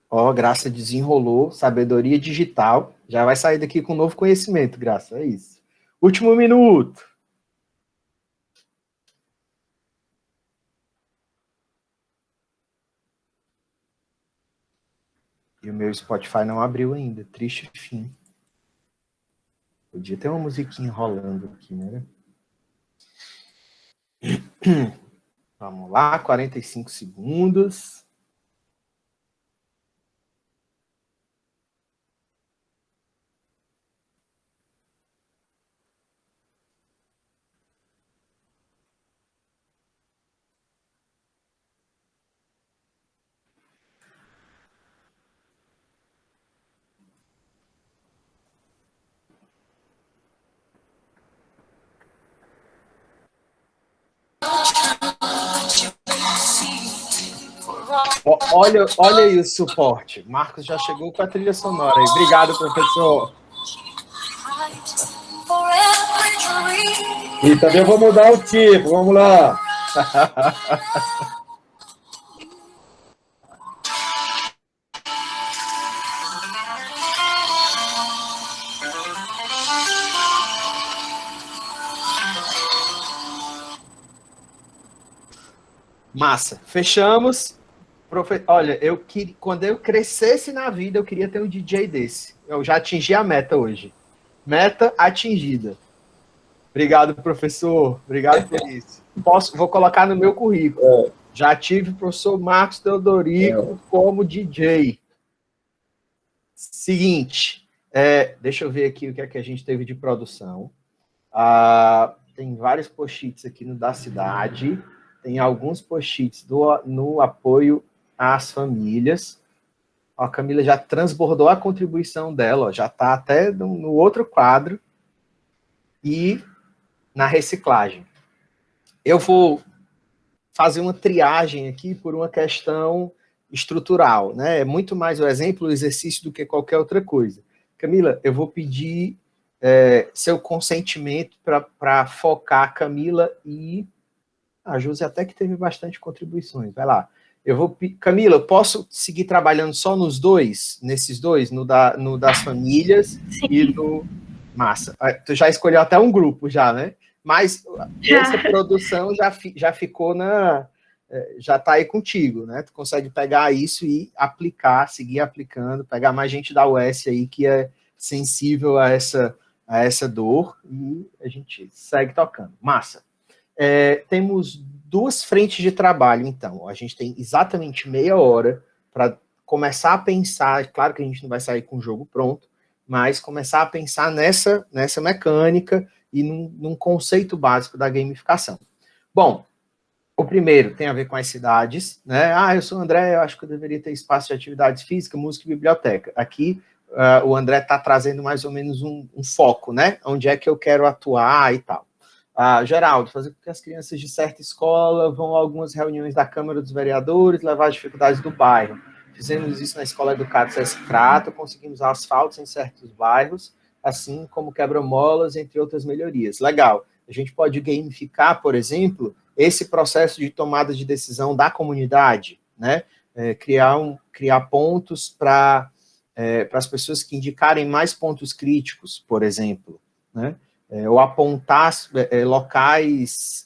Ó, Graça desenrolou, sabedoria digital. Já vai sair daqui com novo conhecimento, Graça, é isso. Último minuto. E o meu Spotify não abriu ainda, triste fim. Podia ter uma musiquinha rolando aqui, né? Vamos lá, 45 segundos. Olha aí o suporte. Marcos já chegou com a trilha sonora aí. Obrigado, professor. E também vou mudar o tipo, vamos lá. Massa. Fechamos. Olha, quando eu crescesse na vida, eu queria ter um DJ desse. Eu já atingi a meta hoje. Meta atingida. Obrigado, professor. Obrigado por isso. Vou colocar no meu currículo. Já tive o professor Marcos Teodorico como DJ. Seguinte, deixa eu ver aqui o que é que a gente teve de produção. Tem vários post-its aqui no da cidade. Tem alguns post-its no apoio às famílias. Ó, a Camila já transbordou a contribuição dela, ó, já está até no outro quadro. E na reciclagem. Eu vou fazer uma triagem aqui por uma questão estrutural, né? É muito mais o exemplo, o exercício do que qualquer outra coisa. Camila, eu vou pedir seu consentimento para focar a Camila e a Josi até que teve bastante contribuições. Vai lá. Camila, eu posso seguir trabalhando só nesses dois, no das famílias? Sim. E no... Massa. Tu já escolheu até um grupo já, né? Mas essa produção já ficou já está aí contigo, né? Tu consegue pegar isso e aplicar, seguir aplicando, pegar mais gente da UES aí que é sensível a essa dor e a gente segue tocando. Massa. Temos 2 frentes de trabalho, então. A gente tem exatamente meia hora para começar a pensar, claro que a gente não vai sair com o jogo pronto, mas começar a pensar nessa mecânica e num conceito básico da gamificação. Bom, o primeiro tem a ver com as cidades, né? Eu sou o André, eu acho que eu deveria ter espaço de atividades físicas, música e biblioteca. Aqui, o André está trazendo mais ou menos um foco, né? Onde é que eu quero atuar e tal. Geraldo, fazer com que as crianças de certa escola vão a algumas reuniões da Câmara dos Vereadores, levar as dificuldades do bairro. Fizemos isso na Escola Educado Sesc Crato, conseguimos asfaltos em certos bairros, assim como quebra-molas, entre outras melhorias. Legal. A gente pode gamificar, por exemplo, esse processo de tomada de decisão da comunidade, né? Criar pontos para as pessoas que indicarem mais pontos críticos, por exemplo, né? Ou apontar locais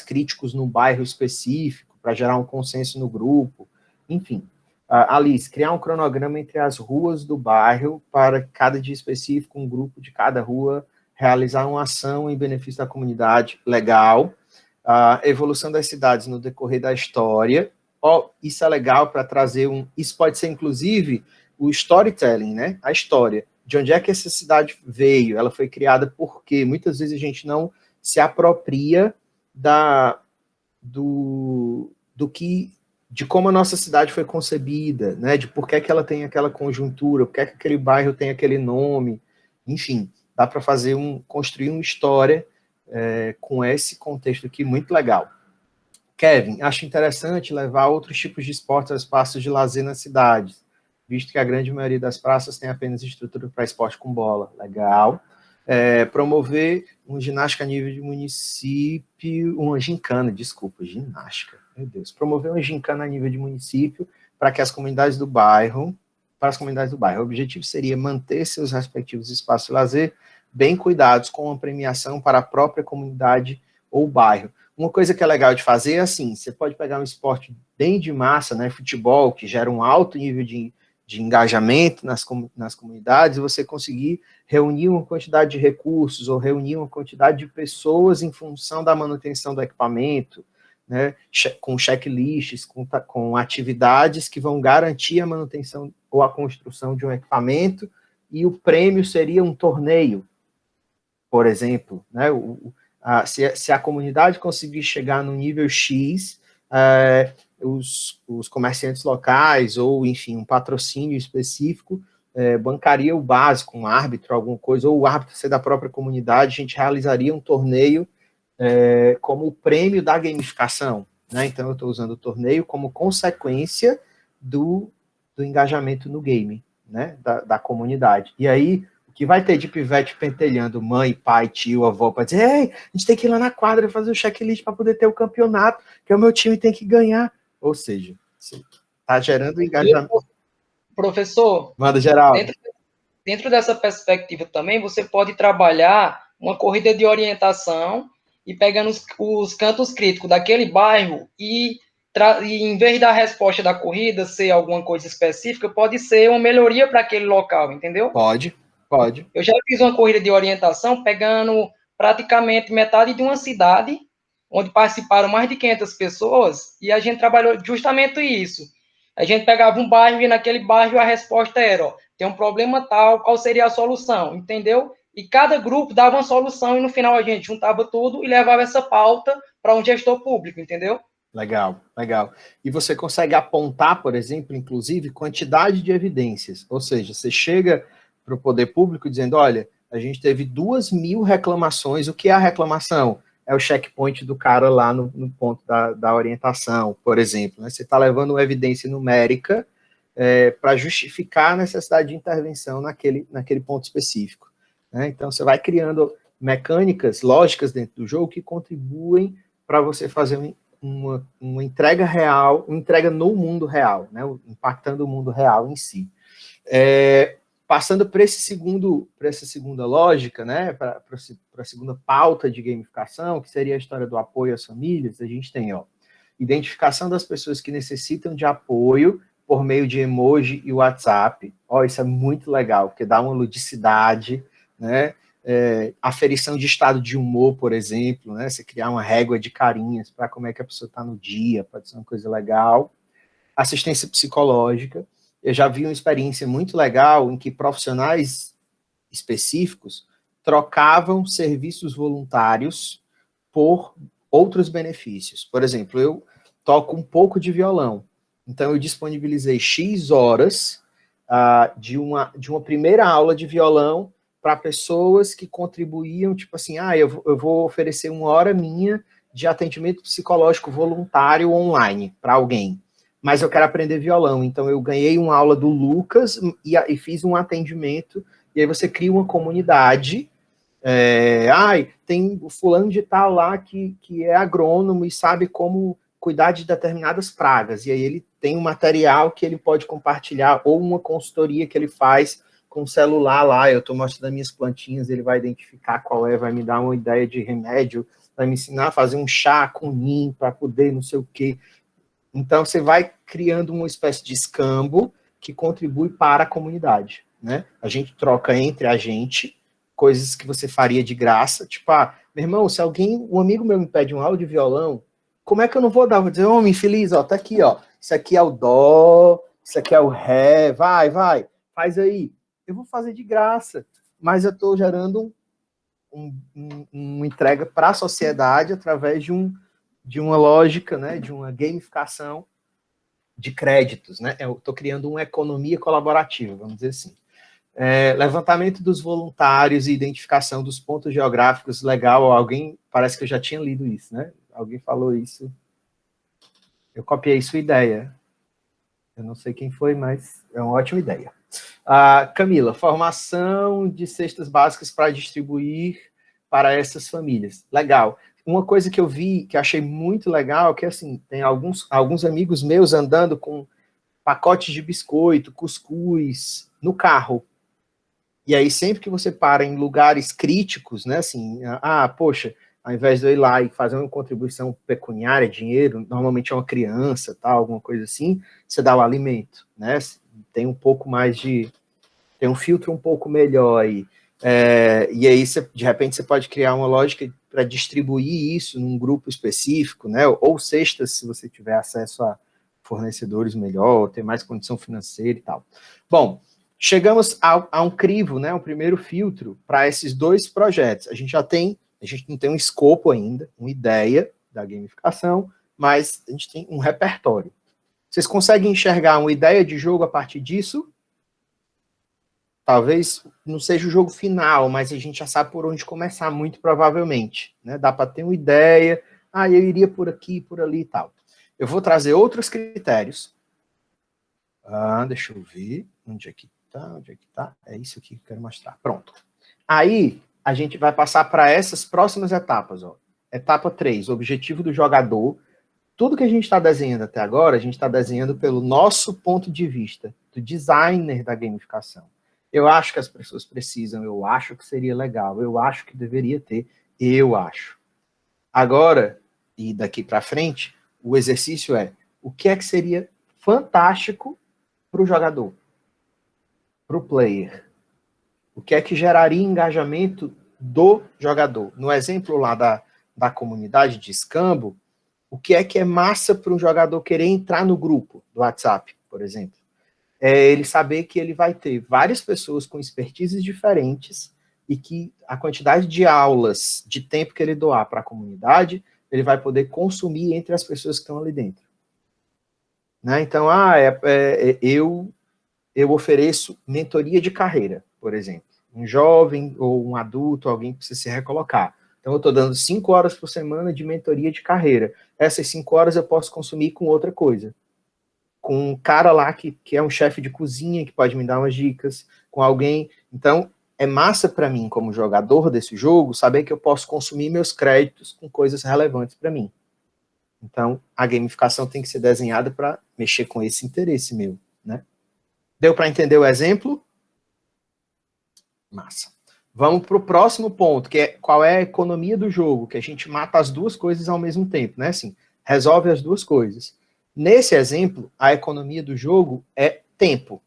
críticos num bairro específico para gerar um consenso no grupo, enfim. Alice, criar um cronograma entre as ruas do bairro para cada dia específico, um grupo de cada rua realizar uma ação em benefício da comunidade, legal. A evolução das cidades no decorrer da história, isso é legal para trazer isso pode ser, inclusive, o storytelling, né? A história. De onde é que essa cidade veio? Ela foi criada por quê? Muitas vezes a gente não se apropria de como a nossa cidade foi concebida, né? De por que ela tem aquela conjuntura, por que aquele bairro tem aquele nome. Enfim, dá para construir uma história com esse contexto aqui muito legal. Kevin, acho interessante levar outros tipos de esportes aos espaços de lazer nas cidades, visto que a grande maioria das praças tem apenas estrutura para esporte com bola. Legal. Promover uma ginástica a nível de município, uma gincana, desculpa, ginástica, meu Deus. Promover uma gincana a nível de município para as comunidades do bairro. O objetivo seria manter seus respectivos espaços de lazer bem cuidados, com uma premiação para a própria comunidade ou bairro. Uma coisa que é legal de fazer é assim, você pode pegar um esporte bem de massa, né, futebol, que gera um alto nível de engajamento nas comunidades, e você conseguir reunir uma quantidade de recursos ou reunir uma quantidade de pessoas em função da manutenção do equipamento, né, com checklists, com atividades que vão garantir a manutenção ou a construção de um equipamento, e o prêmio seria um torneio, por exemplo, né, se a comunidade conseguir chegar no nível X, os comerciantes locais, ou, enfim, um patrocínio específico, bancaria o básico, um árbitro, alguma coisa, ou o árbitro ser da própria comunidade, a gente realizaria um torneio como o prêmio da gamificação, né? Então, eu estou usando o torneio como consequência do engajamento no game, né? Da comunidade. E aí, o que vai ter de pivete pentelhando mãe, pai, tio, avó, para dizer, ei, a gente tem que ir lá na quadra fazer o checklist para poder ter o campeonato, que o meu time tem que ganhar. Ou seja, está gerando engajamento. Professor, manda geral. Dentro dessa perspectiva também, você pode trabalhar uma corrida de orientação e pegando os cantos críticos daquele bairro e em vez da resposta da corrida ser alguma coisa específica, pode ser uma melhoria para aquele local, entendeu? Pode. Eu já fiz uma corrida de orientação pegando praticamente metade de uma cidade, onde participaram mais de 500 pessoas, e a gente trabalhou justamente isso. A gente pegava um bairro e naquele bairro a resposta era, ó, tem um problema tal, qual seria a solução, entendeu? E cada grupo dava uma solução e no final a gente juntava tudo e levava essa pauta para um gestor público, entendeu? Legal. E você consegue apontar, por exemplo, inclusive, quantidade de evidências. Ou seja, você chega para o poder público dizendo, olha, a gente teve 2.000 reclamações. O que é a reclamação? É o checkpoint do cara lá no ponto da orientação, por exemplo. Né? Você está levando uma evidência numérica para justificar a necessidade de intervenção naquele ponto específico. Né? Então, você vai criando mecânicas, lógicas dentro do jogo que contribuem para você fazer uma entrega real, uma entrega no mundo real, né? Impactando o mundo real em si. Passando para essa segunda lógica, né, para a segunda pauta de gamificação, que seria a história do apoio às famílias, a gente tem, identificação das pessoas que necessitam de apoio por meio de emoji e WhatsApp. Isso é muito legal, porque dá uma ludicidade, né? Aferição de estado de humor, por exemplo, né? Você criar uma régua de carinhas para como é que a pessoa está no dia, pode ser uma coisa legal. Assistência psicológica. Eu já vi uma experiência muito legal em que profissionais específicos trocavam serviços voluntários por outros benefícios. Por exemplo, eu toco um pouco de violão, então eu disponibilizei X horas de uma primeira aula de violão para pessoas que contribuíam, tipo assim, eu vou oferecer 1 hora minha de atendimento psicológico voluntário online para alguém. Mas eu quero aprender violão, então eu ganhei uma aula do Lucas e fiz um atendimento, e aí você cria uma comunidade, tem o fulano de tal lá que é agrônomo e sabe como cuidar de determinadas pragas, e aí ele tem um material que ele pode compartilhar, ou uma consultoria que ele faz com o celular lá, eu estou mostrando as minhas plantinhas, ele vai identificar qual vai me dar uma ideia de remédio, vai me ensinar a fazer um chá com NIM para poder não sei o quê. Então, você vai criando uma espécie de escambo que contribui para a comunidade, né? A gente troca entre a gente coisas que você faria de graça, tipo, meu irmão, se um amigo meu me pede uma aula de violão, como é que eu não vou dar? Vou dizer, homem feliz, tá aqui, isso aqui é o dó, isso aqui é o ré, vai. faz aí. Eu vou fazer de graça, mas eu estou gerando uma entrega para a sociedade através de uma lógica, né, de uma gamificação de créditos, né? Eu estou criando uma economia colaborativa, vamos dizer assim. Levantamento dos voluntários e identificação dos pontos geográficos, legal. Alguém, parece que eu já tinha lido isso, né? Alguém falou isso. Eu copiei sua ideia. Eu não sei quem foi, mas é uma ótima ideia. Camila, formação de cestas básicas para distribuir para essas famílias. Legal. Uma coisa que eu vi, que eu achei muito legal, que assim, tem alguns amigos meus andando com pacotes de biscoito, cuscuz, no carro. E aí, sempre que você para em lugares críticos, né, assim, poxa, ao invés de eu ir lá e fazer uma contribuição pecuniária, dinheiro, normalmente é uma criança, tal, alguma coisa assim, você dá o alimento, né, tem um pouco mais tem um filtro um pouco melhor aí. E aí, de repente, você pode criar uma lógica para distribuir isso num grupo específico, né, ou cestas, se você tiver acesso a fornecedores melhor, ter mais condição financeira e tal. Bom, chegamos a um crivo, né, um primeiro filtro para esses dois projetos. A gente não tem um escopo ainda, uma ideia da gamificação, mas a gente tem um repertório. Vocês conseguem enxergar uma ideia de jogo a partir disso? Talvez não seja o jogo final, mas a gente já sabe por onde começar, muito provavelmente, né? Dá para ter uma ideia, eu iria por aqui, por ali e tal. Eu vou trazer outros critérios. Deixa eu ver, onde é que tá? É isso aqui que eu quero mostrar. Pronto. Aí, a gente vai passar para essas próximas etapas. Ó. Etapa 3, objetivo do jogador. Tudo que a gente está desenhando até agora, a gente está desenhando pelo nosso ponto de vista, do designer da gamificação. Eu acho que as pessoas precisam, eu acho que seria legal, eu acho que deveria ter, eu acho. Agora, e daqui para frente, o exercício é, o que é que seria fantástico para o jogador, para o player? O que é que geraria engajamento do jogador? No exemplo lá da comunidade de escambo, o que é massa para um jogador querer entrar no grupo do WhatsApp, por exemplo? É ele saber que ele vai ter várias pessoas com expertises diferentes e que a quantidade de aulas, de tempo que ele doar para a comunidade, ele vai poder consumir entre as pessoas que estão ali dentro. Né? Então, eu ofereço mentoria de carreira, por exemplo. Um jovem ou um adulto, alguém que precisa se recolocar. Então, eu estou dando 5 horas por semana de mentoria de carreira. Essas 5 horas eu posso consumir com outra coisa. Com um cara lá que é um chefe de cozinha, que pode me dar umas dicas, com alguém. Então, é massa para mim, como jogador desse jogo, saber que eu posso consumir meus créditos com coisas relevantes para mim. Então, a gamificação tem que ser desenhada para mexer com esse interesse meu, né? Deu para entender o exemplo? Massa. Vamos para o próximo ponto, que é qual é a economia do jogo, que a gente mata as duas coisas ao mesmo tempo, né? Assim, resolve as duas coisas. Nesse exemplo, a economia do jogo é tempo.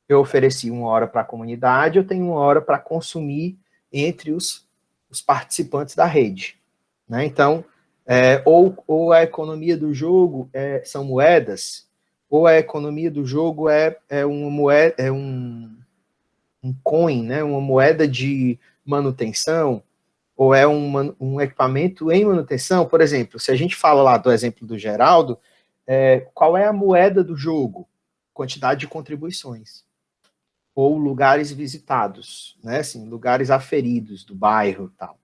Eu ofereci 1 hora para a comunidade, eu tenho 1 hora para consumir entre os participantes da rede. Né? Então, ou a economia do jogo são moedas, ou a economia do jogo uma moeda, um coin, né? Uma moeda de manutenção, ou é um equipamento em manutenção. Por exemplo, se a gente fala lá do exemplo do Geraldo, qual é a moeda do jogo? Quantidade de contribuições. Ou lugares visitados, né? Assim, lugares aferidos do bairro e tal.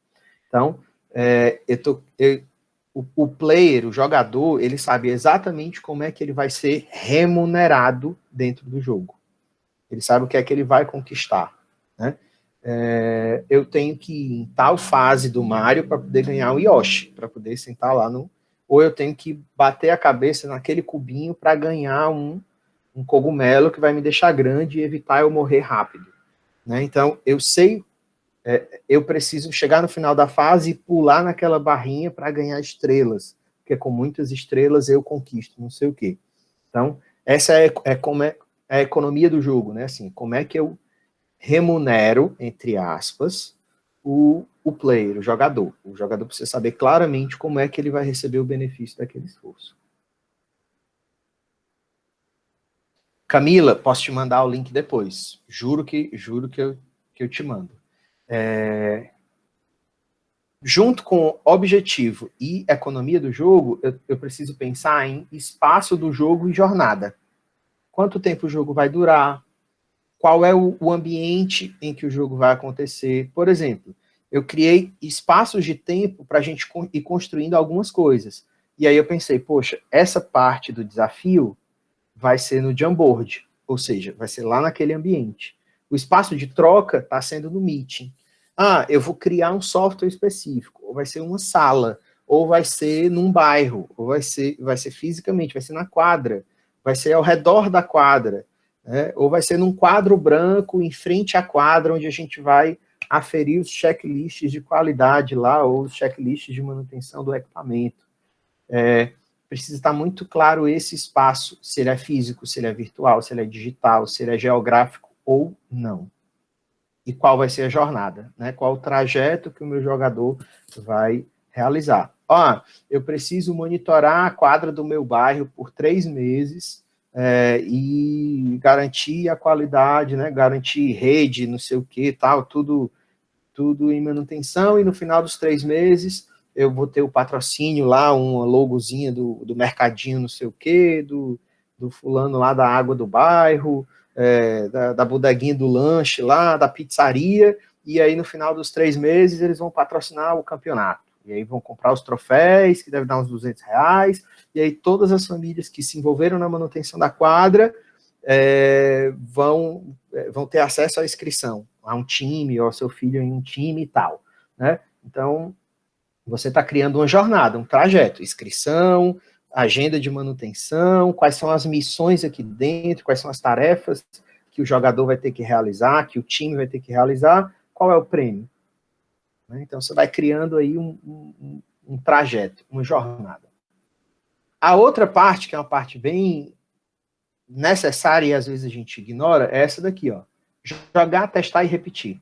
Então, o player, o jogador, ele sabe exatamente como é que ele vai ser remunerado dentro do jogo. Ele sabe o que é que ele vai conquistar. Né? Eu tenho que ir em tal fase do Mario para poder ganhar o Yoshi, para poder sentar lá no... Ou eu tenho que bater a cabeça naquele cubinho para ganhar um cogumelo que vai me deixar grande e evitar eu morrer rápido. Né? Então, eu sei, eu preciso chegar no final da fase e pular naquela barrinha para ganhar estrelas, porque com muitas estrelas eu conquisto não sei o quê. Então, essa como é a economia do jogo, né? Assim, como é que eu remunero, entre aspas, o player, o jogador. O jogador precisa saber claramente como é que ele vai receber o benefício daquele esforço. Camila, posso te mandar o link depois. Juro que eu te mando. Junto com objetivo e economia do jogo, eu preciso pensar em espaço do jogo e jornada. Quanto tempo o jogo vai durar? Qual é o ambiente em que o jogo vai acontecer? Por exemplo, eu criei espaços de tempo para a gente ir construindo algumas coisas. E aí eu pensei, poxa, essa parte do desafio vai ser no Jamboard, ou seja, vai ser lá naquele ambiente. O espaço de troca está sendo no Meeting. Eu vou criar um software específico, ou vai ser uma sala, ou vai ser num bairro, ou vai ser fisicamente, vai ser na quadra, vai ser ao redor da quadra, né? Ou vai ser num quadro branco em frente à quadra, onde a gente vai aferir os checklists de qualidade lá, ou os checklists de manutenção do equipamento. Precisa estar muito claro esse espaço, se ele é físico, se ele é virtual, se ele é digital, se ele é geográfico ou não. E qual vai ser a jornada, né? Qual o trajeto que o meu jogador vai realizar. Eu preciso monitorar a quadra do meu bairro por 3 meses e garantir a qualidade, né? Garantir rede, não sei o que, tal, tudo em manutenção, e no final dos 3 meses eu vou ter o patrocínio lá, uma logozinha do mercadinho, não sei o que, do fulano lá da água do bairro, da bodeguinha do lanche lá, da pizzaria, e aí no final dos 3 meses eles vão patrocinar o campeonato. E aí vão comprar os troféus, que deve dar uns R$200, e aí todas as famílias que se envolveram na manutenção da quadra vão ter acesso à inscrição, a um time, ou ao seu filho em um time e tal, né? Então, você está criando uma jornada, um trajeto, inscrição, agenda de manutenção, quais são as missões aqui dentro, quais são as tarefas que o jogador vai ter que realizar, que o time vai ter que realizar, qual é o prêmio. Então, você vai criando aí um trajeto, uma jornada. A outra parte, que é uma parte bem necessária e às vezes a gente ignora, é essa daqui, ó. Jogar, testar e repetir.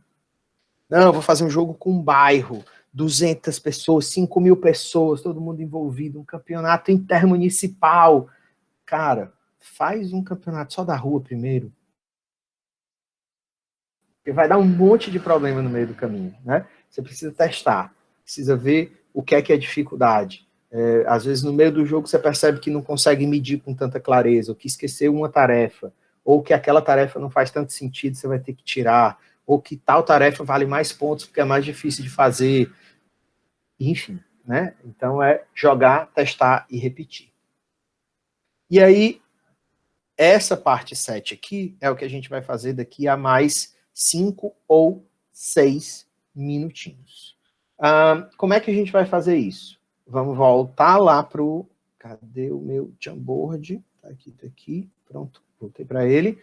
Não, eu vou fazer um jogo com um bairro, 200 pessoas, 5.000 pessoas, todo mundo envolvido, um campeonato intermunicipal. Cara, faz um campeonato só da rua primeiro. Porque vai dar um monte de problema no meio do caminho, né? Você precisa testar, precisa ver o que é dificuldade. Às vezes no meio do jogo você percebe que não consegue medir com tanta clareza, ou que esqueceu uma tarefa, ou que aquela tarefa não faz tanto sentido, você vai ter que tirar, ou que tal tarefa vale mais pontos porque é mais difícil de fazer. Enfim, né? Então é jogar, testar e repetir. E aí, essa parte 7 aqui é o que a gente vai fazer daqui a mais 5 ou 6 minutinhos. Como é que a gente vai fazer isso? Vamos voltar lá para o... Cadê o meu Jamboard? Tá aqui. Pronto, voltei para ele.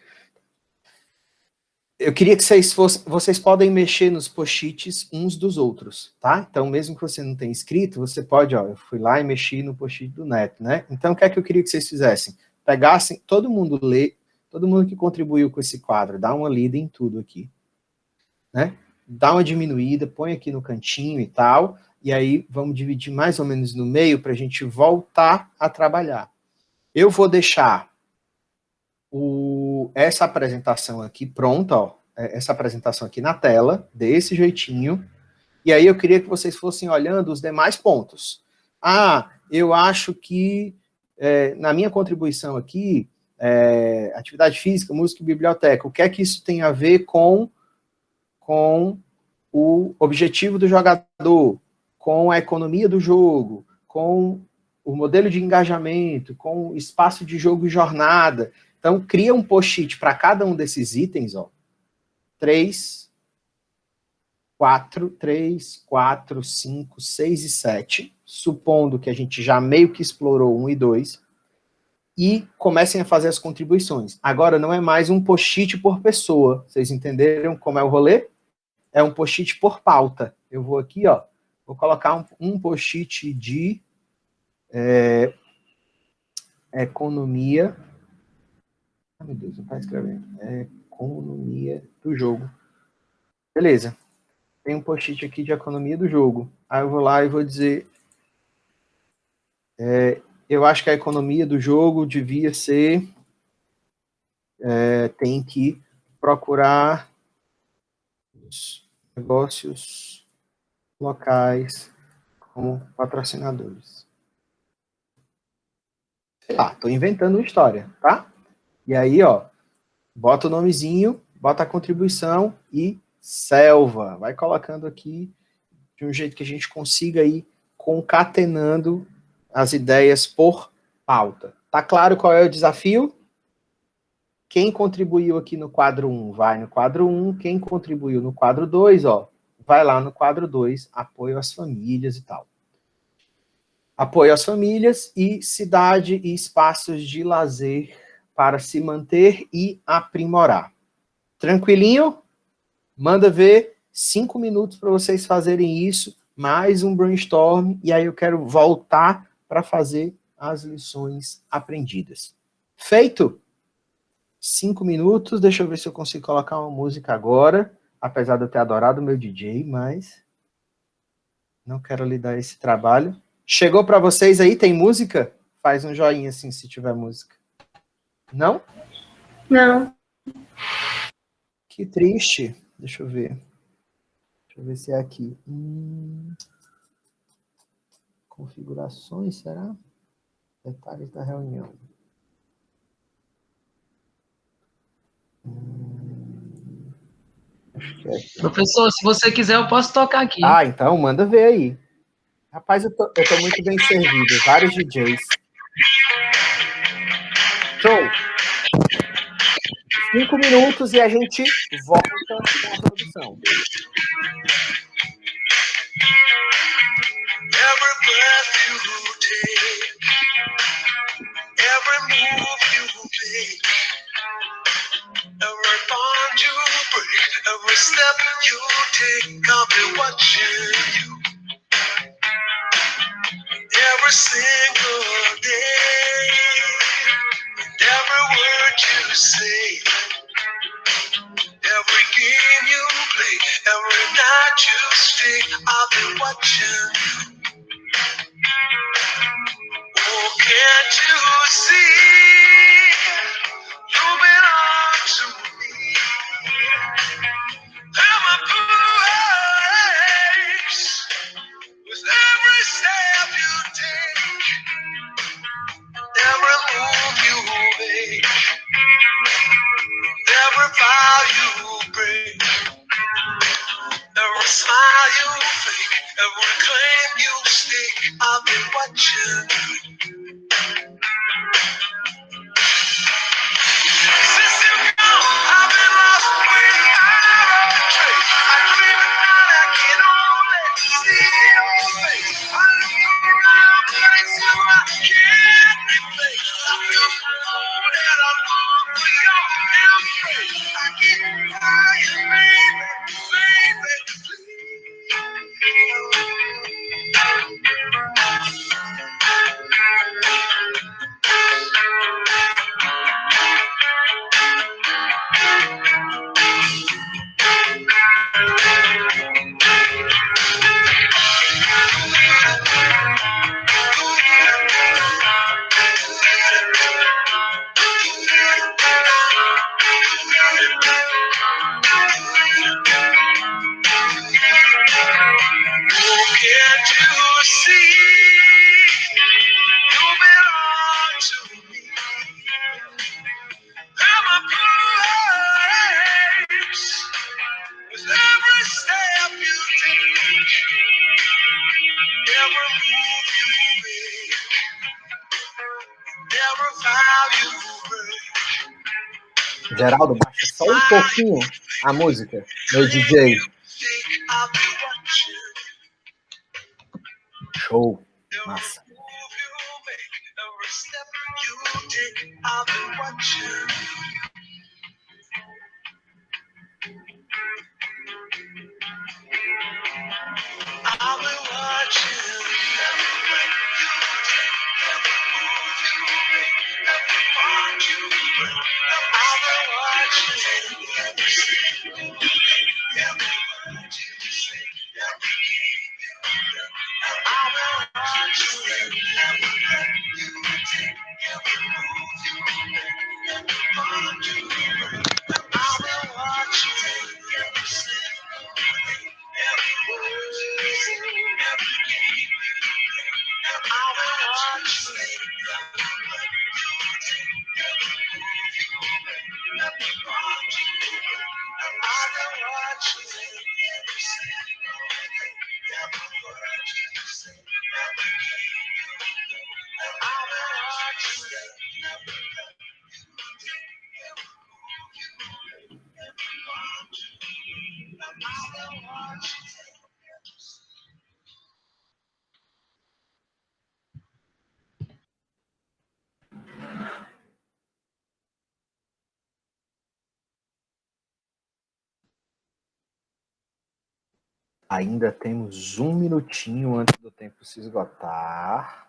Eu queria que vocês podem mexer nos post-its uns dos outros, tá? Então, mesmo que você não tenha escrito, você pode, eu fui lá e mexi no post-it do Neto, né? Então, o que é que eu queria que vocês fizessem? Pegassem, todo mundo lê, todo mundo que contribuiu com esse quadro, dá uma lida em tudo aqui, né? Dá uma diminuída, põe aqui no cantinho e tal, e aí vamos dividir mais ou menos no meio para a gente voltar a trabalhar. Eu vou deixar essa apresentação aqui pronta, ó, essa apresentação aqui na tela, desse jeitinho, e aí eu queria que vocês fossem olhando os demais pontos. Eu acho que, na minha contribuição aqui, atividade física, música e biblioteca, o que é que isso tem a ver com o objetivo do jogador, com a economia do jogo, com o modelo de engajamento, com o espaço de jogo e jornada. Então, cria um post-it para cada um desses itens, ó. 3, 4, 5, 6 e 7, supondo que a gente já meio que explorou 1 e 2, e comecem a fazer as contribuições. Agora, não é mais um post-it por pessoa. Vocês entenderam como é o rolê? É um post-it por pauta. Eu vou aqui, ó, vou colocar um post-it de economia... meu Deus, não está escrevendo. Economia do jogo. Beleza. Tem um post-it aqui de economia do jogo. Aí eu vou lá e vou dizer... eu acho que a economia do jogo devia ser tem que procurar negócios locais como patrocinadores. Sei lá, tô inventando uma história, tá? E aí, ó, bota o nomezinho, bota a contribuição e selva. Vai colocando aqui de um jeito que a gente consiga ir concatenando as ideias por pauta. Tá claro qual é o desafio? Quem contribuiu aqui no quadro 1, vai no quadro 1. Quem contribuiu no quadro 2, ó, vai lá no quadro 2, apoio às famílias e tal. Apoio às famílias e cidade e espaços de lazer para se manter e aprimorar. Tranquilinho? Manda ver, 5 minutos para vocês fazerem isso, mais um brainstorm, e aí eu quero voltar para fazer as lições aprendidas. Feito? 5 minutos, deixa eu ver se eu consigo colocar uma música agora, apesar de eu ter adorado o meu DJ, mas não quero lhe dar esse trabalho. Chegou para vocês aí? Tem música? Faz um joinha assim se tiver música. Não? Não. Que triste. Deixa eu ver. Deixa eu ver se é aqui. Configurações, será? Detalhes da reunião. Acho que é aqui. Professor, se você quiser, eu posso tocar aqui. Ah, então manda ver aí. Rapaz, eu tô muito bem servido. Vários DJs. Show! 5 minutos e a gente volta com a produção. Every breath you take, every move you make, every bond you break, every step you take, I'll be watching you. Every single day, every word you say, every game you play, every night you stay, I'll be watching you. Oh, can't you see? You belong to me. And my place with every step you take, every move you make, every vow you break, every smile you fake, every claim you stake, I've been watching you. Since you're gone, I've been lost without a trace. I dream at night, I can only see your face. I look around, but it's you I can't replace. I feel so alone and I long for your embrace. I keep crying, baby, baby, can't you see? You belong to me. I'm a place with every step you take, every move you make, every vow you break. Geraldo, baixa só um pouquinho a música, meu DJ. I'll be watching. Show. Massa. Every move you make, every step you take, I'll be watching. I'll be watching. Every breath you take, every move you make, every bond you break. I'll be watching. Every step you take, every word you say, every game you play. I'll be watching. Every breath you take, every move you make, every bond you Ainda temos 1 minutinho antes do tempo se esgotar.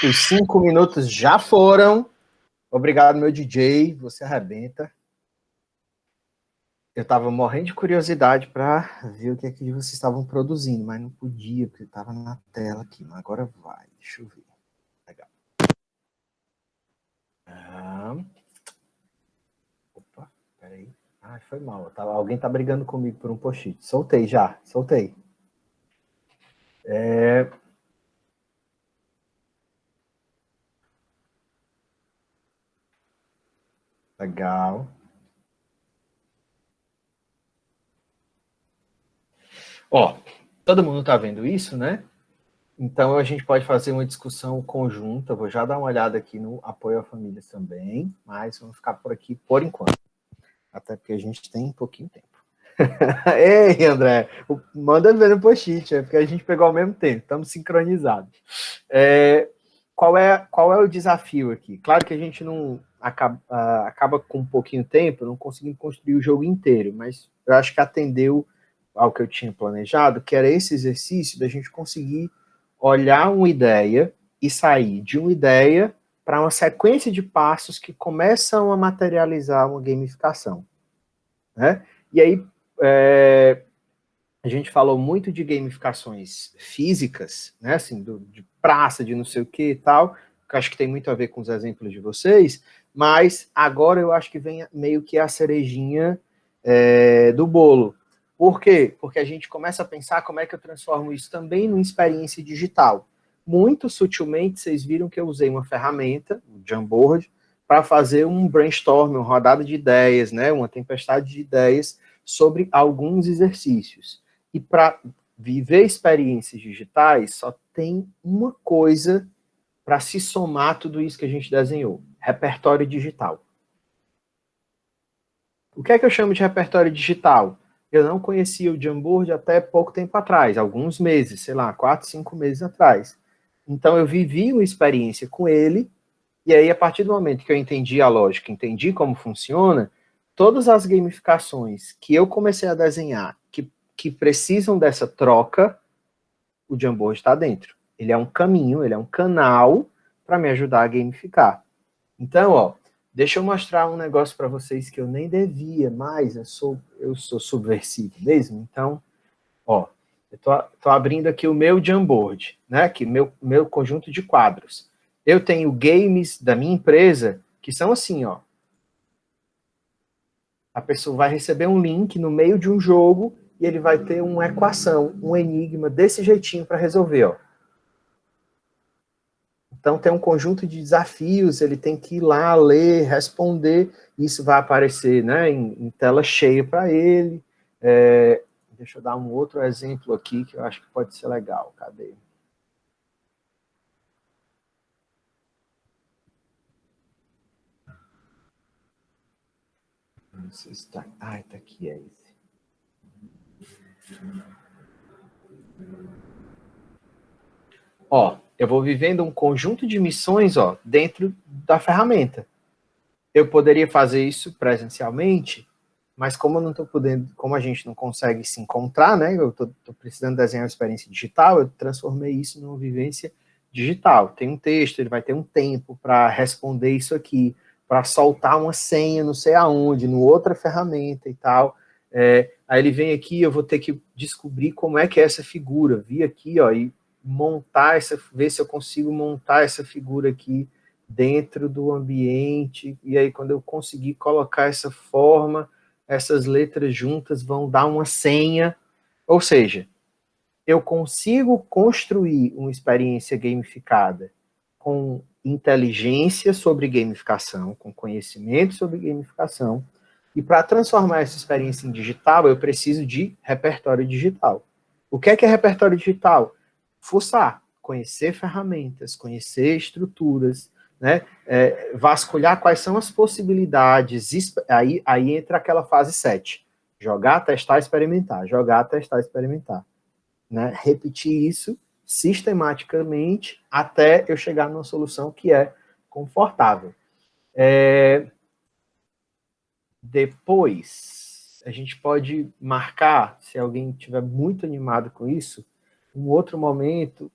Os 5 minutos já foram. Obrigado, meu DJ. Você arrebenta. Eu estava morrendo de curiosidade para ver o que é que vocês estavam produzindo, mas não podia, porque estava na tela aqui. Mas agora vai. Deixa eu ver. Legal. Opa, peraí. Ah, foi mal. Alguém tá brigando comigo por um post-it. Soltei já. Soltei. Legal. Ó, todo mundo tá vendo isso, né? Então a gente pode fazer uma discussão conjunta. Vou já dar uma olhada aqui no apoio à família também, mas vamos ficar por aqui por enquanto. Até porque a gente tem pouquinho tempo. Ei, André, manda ver no post-it, porque a gente pegou ao mesmo tempo, estamos sincronizados. Qual é o desafio aqui? Claro que a gente não acaba com um pouquinho de tempo, não conseguimos construir o jogo inteiro, mas eu acho que atendeu ao que eu tinha planejado, que era esse exercício da gente conseguir olhar uma ideia e sair de uma ideia para uma sequência de passos que começam a materializar uma gamificação, né? E aí, a gente falou muito de gamificações físicas, né, assim, de praça, de não sei o que e tal, que eu acho que tem muito a ver com os exemplos de vocês, mas agora eu acho que vem meio que a cerejinha do bolo. Por quê? Porque a gente começa a pensar como é que eu transformo isso também numa experiência digital. Muito sutilmente, vocês viram que eu usei uma ferramenta, o Jamboard, para fazer um brainstorm, uma rodada de ideias, né, uma tempestade de ideias sobre alguns exercícios. E para viver experiências digitais, só tem uma coisa para se somar tudo isso que a gente desenhou: repertório digital. O que é que eu chamo de repertório digital? Eu não conhecia o Jamboard até pouco tempo atrás, alguns meses, sei lá, 4, 5 meses atrás. Então eu vivi uma experiência com ele, e aí a partir do momento que eu entendi a lógica, entendi como funciona, todas as gamificações que eu comecei a desenhar, que precisam dessa troca, o Jamboard está dentro. Ele é um caminho, ele é um canal para me ajudar a gamificar. Então, ó, deixa eu mostrar um negócio para vocês que eu nem devia, mas eu sou subversivo mesmo. Então, ó, eu tô abrindo aqui o meu Jamboard, né? Aqui, meu conjunto de quadros. Eu tenho games da minha empresa que são assim, ó. A pessoa vai receber um link no meio de um jogo e ele vai ter uma equação, um enigma desse jeitinho para resolver, ó. Então, tem um conjunto de desafios, ele tem que ir lá, ler, responder, isso vai aparecer, né, em tela cheia para ele. Deixa eu dar um outro exemplo aqui, que eu acho que pode ser legal. Cadê? Não sei se tá... Ah, tá aqui, é esse. Ó, eu vou vivendo um conjunto de missões, ó, dentro da ferramenta. Eu poderia fazer isso presencialmente, mas como eu não estou podendo, como a gente não consegue se encontrar, né? Eu estou precisando desenhar uma experiência digital, eu transformei isso numa vivência digital. Tem um texto, ele vai ter um tempo para responder isso aqui, para soltar uma senha, não sei aonde, numa outra ferramenta e tal. Aí ele vem aqui, eu vou ter que descobrir como é que é essa figura, vir aqui, ó, e montar ver se eu consigo montar essa figura aqui dentro do ambiente, e aí quando eu conseguir colocar essa forma, essas letras juntas vão dar uma senha, ou seja, eu consigo construir uma experiência gamificada com inteligência sobre gamificação, com conhecimento sobre gamificação, e para transformar essa experiência em digital, eu preciso de repertório digital. O que é repertório digital? Fuçar, conhecer ferramentas, conhecer estruturas, né? Vasculhar quais são as possibilidades, aí entra aquela fase 7, jogar, testar, experimentar, jogar, testar, experimentar, né? Repetir isso sistematicamente até eu chegar numa solução que é confortável. Depois, a gente pode marcar, se alguém estiver muito animado com isso, um outro momento,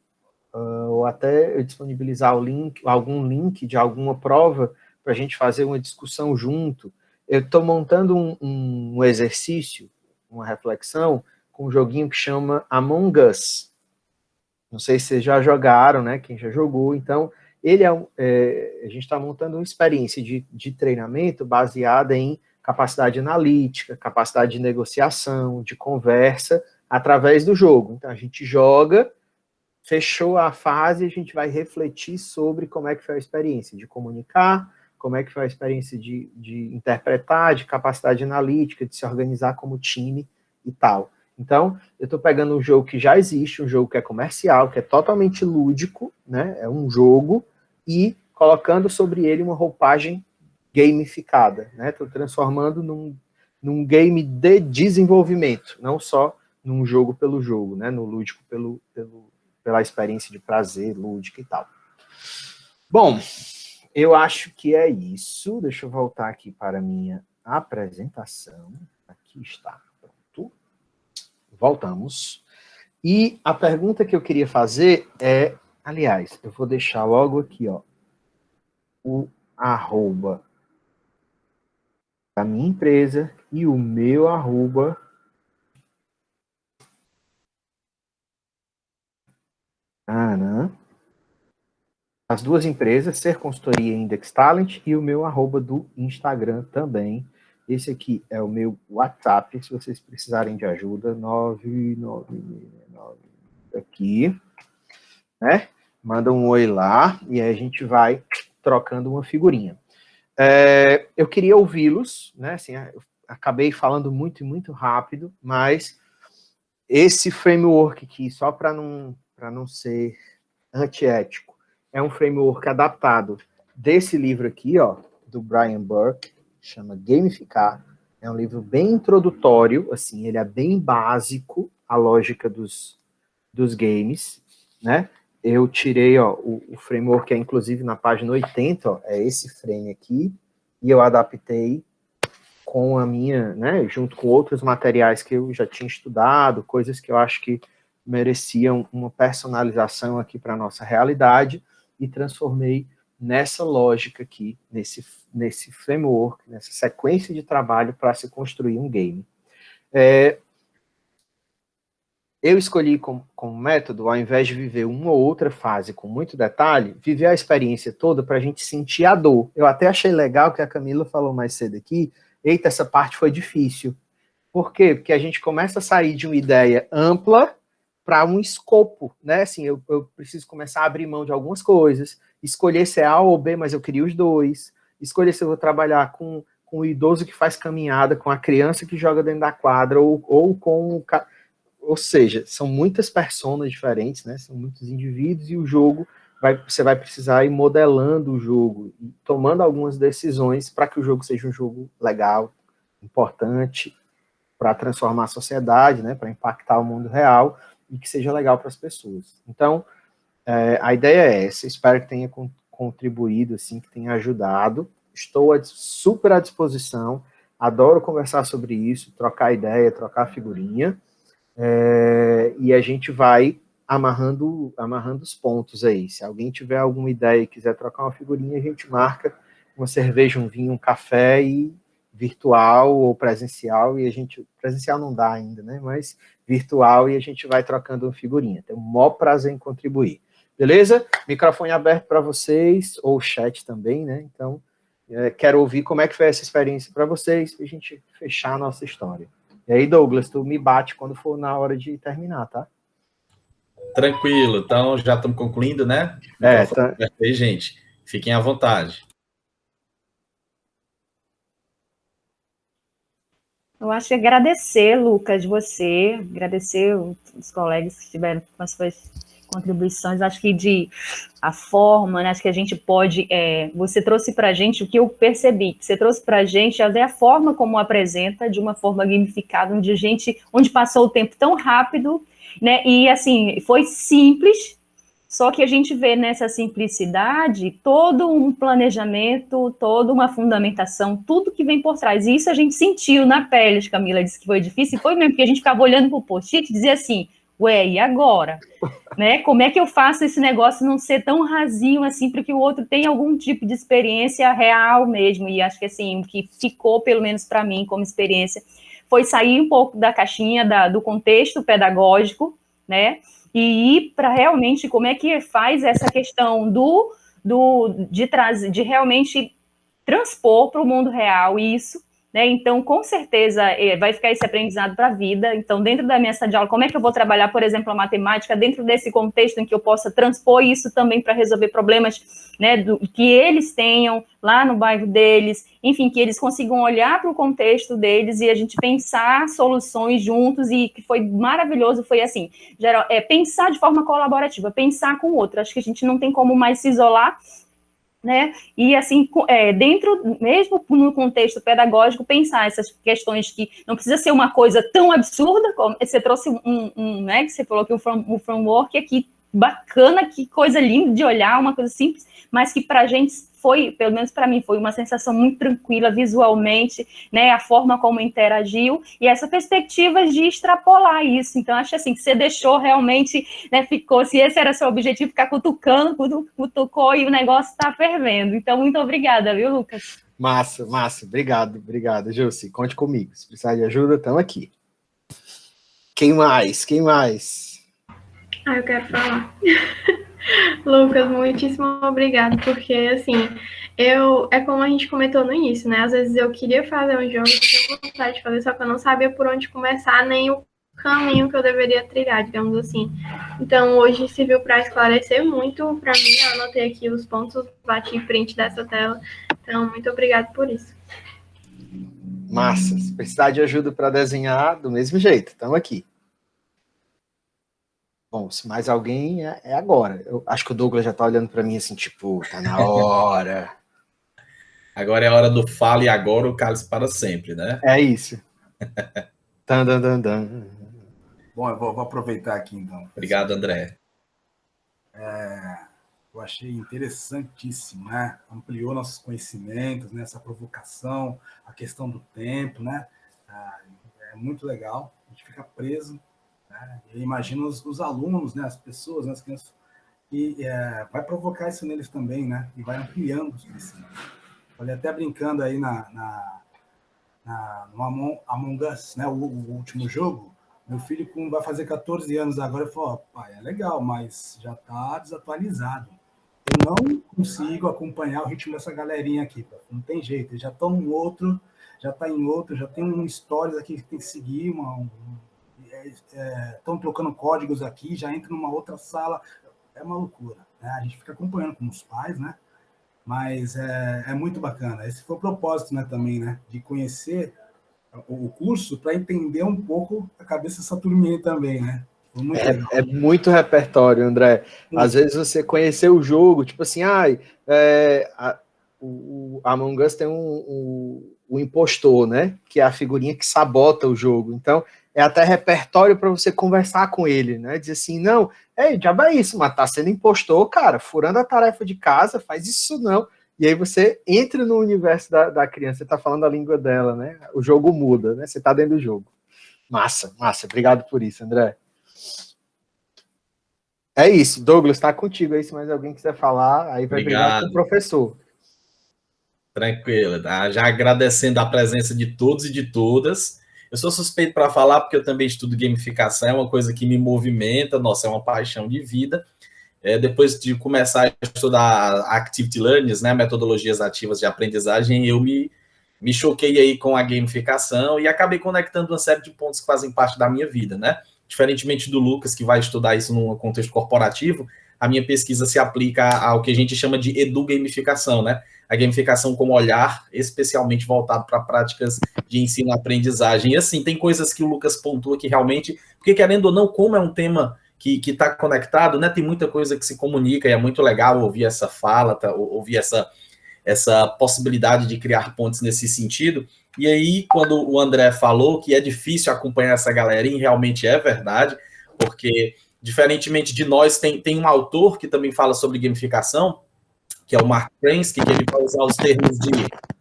ou até eu disponibilizar algum link de alguma prova para a gente fazer uma discussão junto. Eu estou montando um exercício, uma reflexão, com um joguinho que chama Among Us. Não sei se vocês já jogaram, né? Quem já jogou. Então, a gente está montando uma experiência de treinamento baseada em capacidade analítica, capacidade de negociação, de conversa, através do jogo. Então, a gente joga, fechou a fase, a gente vai refletir sobre como é que foi a experiência de comunicar, como é que foi a experiência de interpretar, de capacidade analítica, de se organizar como time e tal. Então, eu estou pegando um jogo que já existe, um jogo que é comercial, que é totalmente lúdico, né? É um jogo, e colocando sobre ele uma roupagem gamificada, né? Estou transformando num game de desenvolvimento, não só num jogo pelo jogo, né? No lúdico pela experiência de prazer, lúdica e tal. Bom, eu acho que é isso. Deixa eu voltar aqui para a minha apresentação. Aqui está. Pronto. Voltamos. E a pergunta que eu queria fazer aliás, eu vou deixar logo aqui, ó, o arroba da minha empresa e o meu arroba as duas empresas, Ser Consultoria e Index Talent, e o meu arroba do Instagram também. Esse aqui é o meu WhatsApp, se vocês precisarem de ajuda, 999 aqui, né? Manda um oi lá, e aí a gente vai trocando uma figurinha. Eu queria ouvi-los, né? Assim, eu acabei falando muito e muito rápido, mas esse framework aqui, só para não ser antiético, é um framework adaptado desse livro aqui, ó, do Brian Burke, chama Gamificar. É um livro bem introdutório, assim, ele é bem básico, a lógica dos games, né? Eu tirei, ó, o framework é inclusive na página 80, ó, é esse frame aqui, e eu adaptei com a minha, né, junto com outros materiais que eu já tinha estudado, coisas que eu acho que mereciam uma personalização aqui para a nossa realidade, e transformei nessa lógica aqui, nesse framework, nessa sequência de trabalho para se construir um game. Eu escolhi como método, ao invés de viver uma ou outra fase com muito detalhe, viver a experiência toda para a gente sentir a dor. Eu até achei legal que a Camila falou mais cedo aqui, eita, essa parte foi difícil. Por quê? Porque a gente começa a sair de uma ideia ampla para um escopo, né? Assim, eu preciso começar a abrir mão de algumas coisas, escolher se é A ou B, mas eu queria os dois, escolher se eu vou trabalhar com o idoso que faz caminhada, com a criança que joga dentro da quadra, ou com o... Ou seja, são muitas personas diferentes, né? São muitos indivíduos, e o jogo, você vai precisar ir modelando o jogo, e tomando algumas decisões para que o jogo seja um jogo legal, importante, para transformar a sociedade, né? Para impactar o mundo real, e que seja legal para as pessoas. Então, a ideia é essa, espero que tenha contribuído, assim, que tenha ajudado. Estou super à disposição, adoro conversar sobre isso, trocar ideia, trocar figurinha, e a gente vai amarrando os pontos aí. Se alguém tiver alguma ideia e quiser trocar uma figurinha, a gente marca uma cerveja, um vinho, um café, e virtual ou presencial, e presencial não dá ainda, né, mas virtual, e a gente vai trocando uma figurinha. Tenho o maior prazer em contribuir. Beleza? Microfone aberto para vocês, ou chat também, né? Então, quero ouvir como é que foi essa experiência para vocês, para a gente fechar a nossa história. E aí, Douglas, tu me bate quando for na hora de terminar, tá? Tranquilo, então já estamos concluindo, né? Tá. Aí, gente, fiquem à vontade. Eu acho que agradecer, Lucas, agradecer os colegas que estiveram com as suas contribuições, acho que a forma, né, acho que a gente pode, você trouxe para a gente o que eu percebi, que você trouxe para a gente até a forma como apresenta, de uma forma gamificada, onde passou o tempo tão rápido, né, e assim, foi simples, só que a gente vê nessa simplicidade todo um planejamento, toda uma fundamentação, tudo que vem por trás. E isso a gente sentiu na pele, a Camila disse que foi difícil, e foi mesmo, porque a gente ficava olhando para o post-it e dizia assim, ué, e agora? Né? Como é que eu faço esse negócio não ser tão rasinho assim, para que o outro tenha algum tipo de experiência real mesmo? E acho que assim, o que ficou, pelo menos para mim, como experiência, foi sair um pouco da caixinha do contexto pedagógico, né? E ir para realmente como é que faz essa questão de realmente transpor para o mundo real isso, né? Então, com certeza, vai ficar esse aprendizado para a vida. Então, dentro da minha sala de aula, como é que eu vou trabalhar, por exemplo, a matemática, dentro desse contexto em que eu possa transpor isso também para resolver problemas, né, que eles tenham lá no bairro deles, enfim, que eles consigam olhar para o contexto deles e a gente pensar soluções juntos, e que foi maravilhoso, foi assim, pensar de forma colaborativa, pensar com o outro. Acho que a gente não tem como mais se isolar, né? E assim, dentro, mesmo no contexto pedagógico, pensar essas questões que não precisa ser uma coisa tão absurda, como você trouxe né, que você falou que um framework aqui, bacana, que coisa linda de olhar, uma coisa simples, mas que para a gente foi, pelo menos para mim, foi uma sensação muito tranquila visualmente, né, a forma como interagiu, e essa perspectiva de extrapolar isso. Então, acho assim, que você deixou realmente, né, ficou, se esse era seu objetivo, ficar cutucou e o negócio está fervendo. Então, muito obrigada, viu, Lucas? Massa, obrigado, Josi, conte comigo, se precisar de ajuda, estamos aqui. Quem mais? Eu quero falar. Lucas, muitíssimo obrigado, porque, assim, é como a gente comentou no início, né? Às vezes eu queria fazer um jogo, eu tinha vontade de fazer, só que eu não sabia por onde começar, nem o caminho que eu deveria trilhar, digamos assim. Então, hoje serviu para esclarecer muito para mim, eu anotei aqui os pontos, bati em frente dessa tela, então, muito obrigado por isso. Massa, se precisar de ajuda para desenhar, do mesmo jeito, estamos aqui. Bom, se mais alguém, é agora. Eu acho que o Douglas já está olhando para mim assim, tipo, tá na hora. Agora é a hora do fala e agora o cálice para sempre, né? É isso. Bom, eu vou aproveitar aqui, então. Obrigado, André. Eu achei interessantíssimo, né? Ampliou nossos conhecimentos, né? Essa provocação, a questão do tempo, né? É muito legal. A gente fica preso. Eu imagino os alunos, né, as pessoas, né, as crianças, e vai provocar isso neles também, né, e vai ampliando os conhecimentos. Falei até brincando aí no Among Us, né, o último jogo, meu filho vai fazer 14 anos agora, ele falou, pai, é legal, mas já está desatualizado. Eu não consigo acompanhar o ritmo dessa galerinha aqui, não tem jeito, eles já estão já está em outro, já tem um stories aqui que tem que seguir, estão trocando códigos aqui, já entra numa outra sala. É uma loucura, né? A gente fica acompanhando como os pais, né? Mas é muito bacana. Esse foi o propósito, né, também, né? De conhecer o curso para entender um pouco a cabeça dessa turminha aí também, né? Foi muito legal. É muito repertório, André. Às vezes você conhecer o jogo, tipo assim, o Among Us tem o impostor, né? Que é a figurinha que sabota o jogo. Então, é até repertório para você conversar com ele, né? Dizer assim, não, diabo é isso, mas tá sendo impostor, cara, furando a tarefa de casa, faz isso não. E aí você entra no universo da criança, você tá falando a língua dela, né? O jogo muda, né? Você tá dentro do jogo. Massa. Obrigado por isso, André. É isso, Douglas, tá contigo aí, se mais alguém quiser falar, aí vai brigar com o professor. Tranquilo, tá? Já agradecendo a presença de todos e de todas. Eu sou suspeito para falar porque eu também estudo gamificação, é uma coisa que me movimenta, nossa, é uma paixão de vida. Depois de começar a estudar Activity Learning, né, metodologias ativas de aprendizagem, eu me choquei aí com a gamificação e acabei conectando uma série de pontos que fazem parte da minha vida, né? Diferentemente do Lucas, que vai estudar isso num contexto corporativo, a minha pesquisa se aplica ao que a gente chama de edu-gamificação, né? A gamificação como olhar especialmente voltado para práticas de ensino-aprendizagem. E assim, tem coisas que o Lucas pontua que realmente, porque querendo ou não, como é um tema que está conectado, né? Tem muita coisa que se comunica e é muito legal ouvir essa fala, ouvir essa possibilidade de criar pontes nesse sentido. E aí, quando o André falou que é difícil acompanhar essa galerinha, realmente é verdade, porque, diferentemente de nós, tem um autor que também fala sobre gamificação, que é o Mark Prensky, que ele vai usar os termos de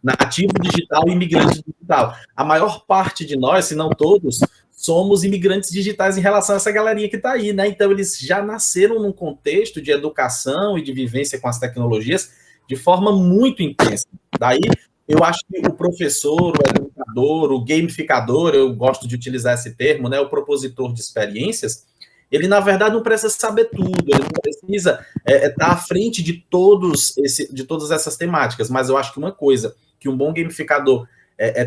nativo digital e imigrante digital. A maior parte de nós, se não todos, somos imigrantes digitais em relação a essa galerinha que está aí, né? Então, eles já nasceram num contexto de educação e de vivência com as tecnologias de forma muito intensa. Daí, eu acho que o professor, o educador, o gamificador, eu gosto de utilizar esse termo, né? O propositor de experiências, ele, na verdade, não precisa saber tudo, ele não precisa estar à frente de todas essas temáticas, mas eu acho que uma coisa que um bom gamificador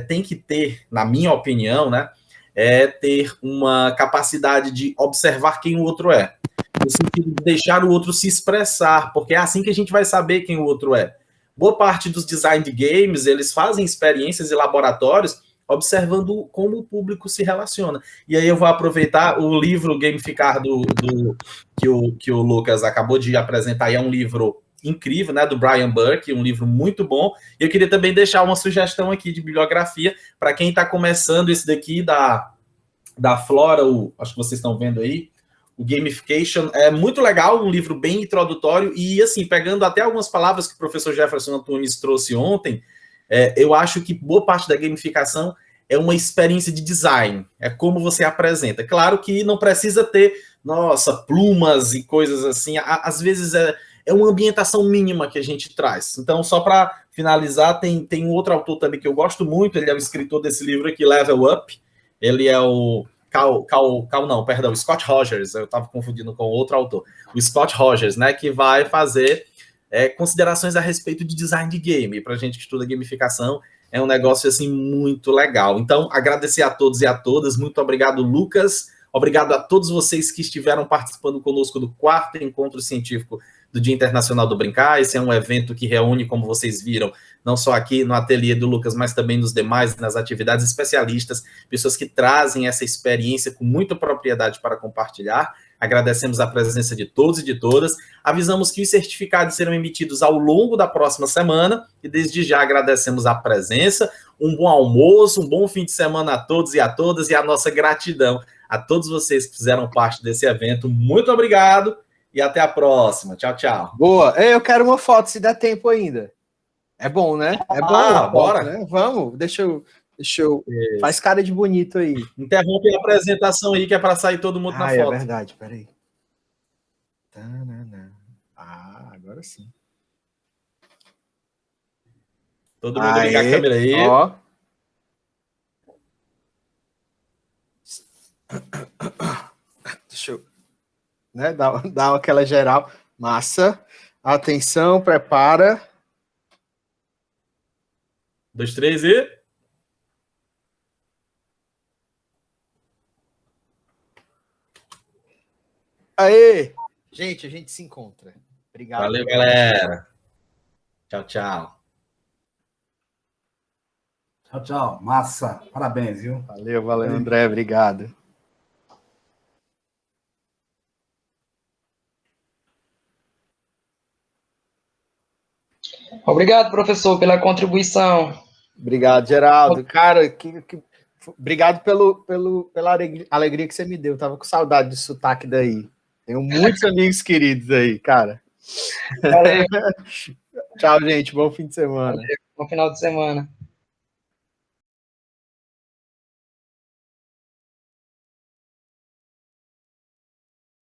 tem que ter, na minha opinião, né, é ter uma capacidade de observar quem o outro é, no sentido de deixar o outro se expressar, porque é assim que a gente vai saber quem o outro é. Boa parte dos design de games, eles fazem experiências e laboratórios observando como o público se relaciona. E aí eu vou aproveitar o livro Gamificar que o Lucas acabou de apresentar, e é um livro incrível, né, do Brian Burke, um livro muito bom. E eu queria também deixar uma sugestão aqui de bibliografia para quem está começando esse daqui da Flora, acho que vocês estão vendo aí, o Gamification, é muito legal, um livro bem introdutório, e assim, pegando até algumas palavras que o professor Jefferson Antunes trouxe ontem, eu acho que boa parte da gamificação é uma experiência de design, é como você apresenta. Claro que não precisa ter, plumas e coisas assim, às vezes é uma ambientação mínima que a gente traz. Então, só para finalizar, tem um outro autor também que eu gosto muito, ele é o escritor desse livro aqui, Level Up, ele é o Scott Rogers, eu estava confundindo com outro autor, o Scott Rogers, né, que vai fazer considerações a respeito de design de game. Para a gente que estuda gamificação, é um negócio assim muito legal. Então, agradecer a todos e a todas, muito obrigado, Lucas, obrigado a todos vocês que estiveram participando conosco do 4º Encontro Científico do Dia Internacional do Brincar. Esse é um evento que reúne, como vocês viram, não só aqui no ateliê do Lucas, mas também nos demais, nas atividades, especialistas, pessoas que trazem essa experiência com muita propriedade para compartilhar. Agradecemos a presença de todos e de todas. Avisamos que os certificados serão emitidos ao longo da próxima semana e desde já agradecemos a presença. Um bom almoço, um bom fim de semana a todos e a todas e a nossa gratidão a todos vocês que fizeram parte desse evento. Muito obrigado e até a próxima. Tchau, tchau. Boa. Eu quero uma foto, se der tempo ainda. É bom, né? É bom. Bora. Né? Vamos, deixa eu... Faz cara de bonito aí. Interrompe a apresentação aí, que é para sair todo mundo na foto. É verdade, peraí. Agora sim. Todo mundo ligar a câmera aí. Ó. Deixa eu dar aquela geral. Massa. Atenção, prepara. 2, 3 e... Aê! Gente, a gente se encontra. Obrigado. Valeu, galera. Tchau, tchau. Tchau, tchau. Massa. Parabéns, viu? Valeu, André. Obrigado. Obrigado, professor, pela contribuição. Obrigado, Geraldo. Cara, obrigado pela alegria que você me deu. Tava com saudade do sotaque daí. Tenho muitos amigos queridos aí, cara. Valeu. Tchau, gente. Bom fim de semana. Valeu. Bom final de semana.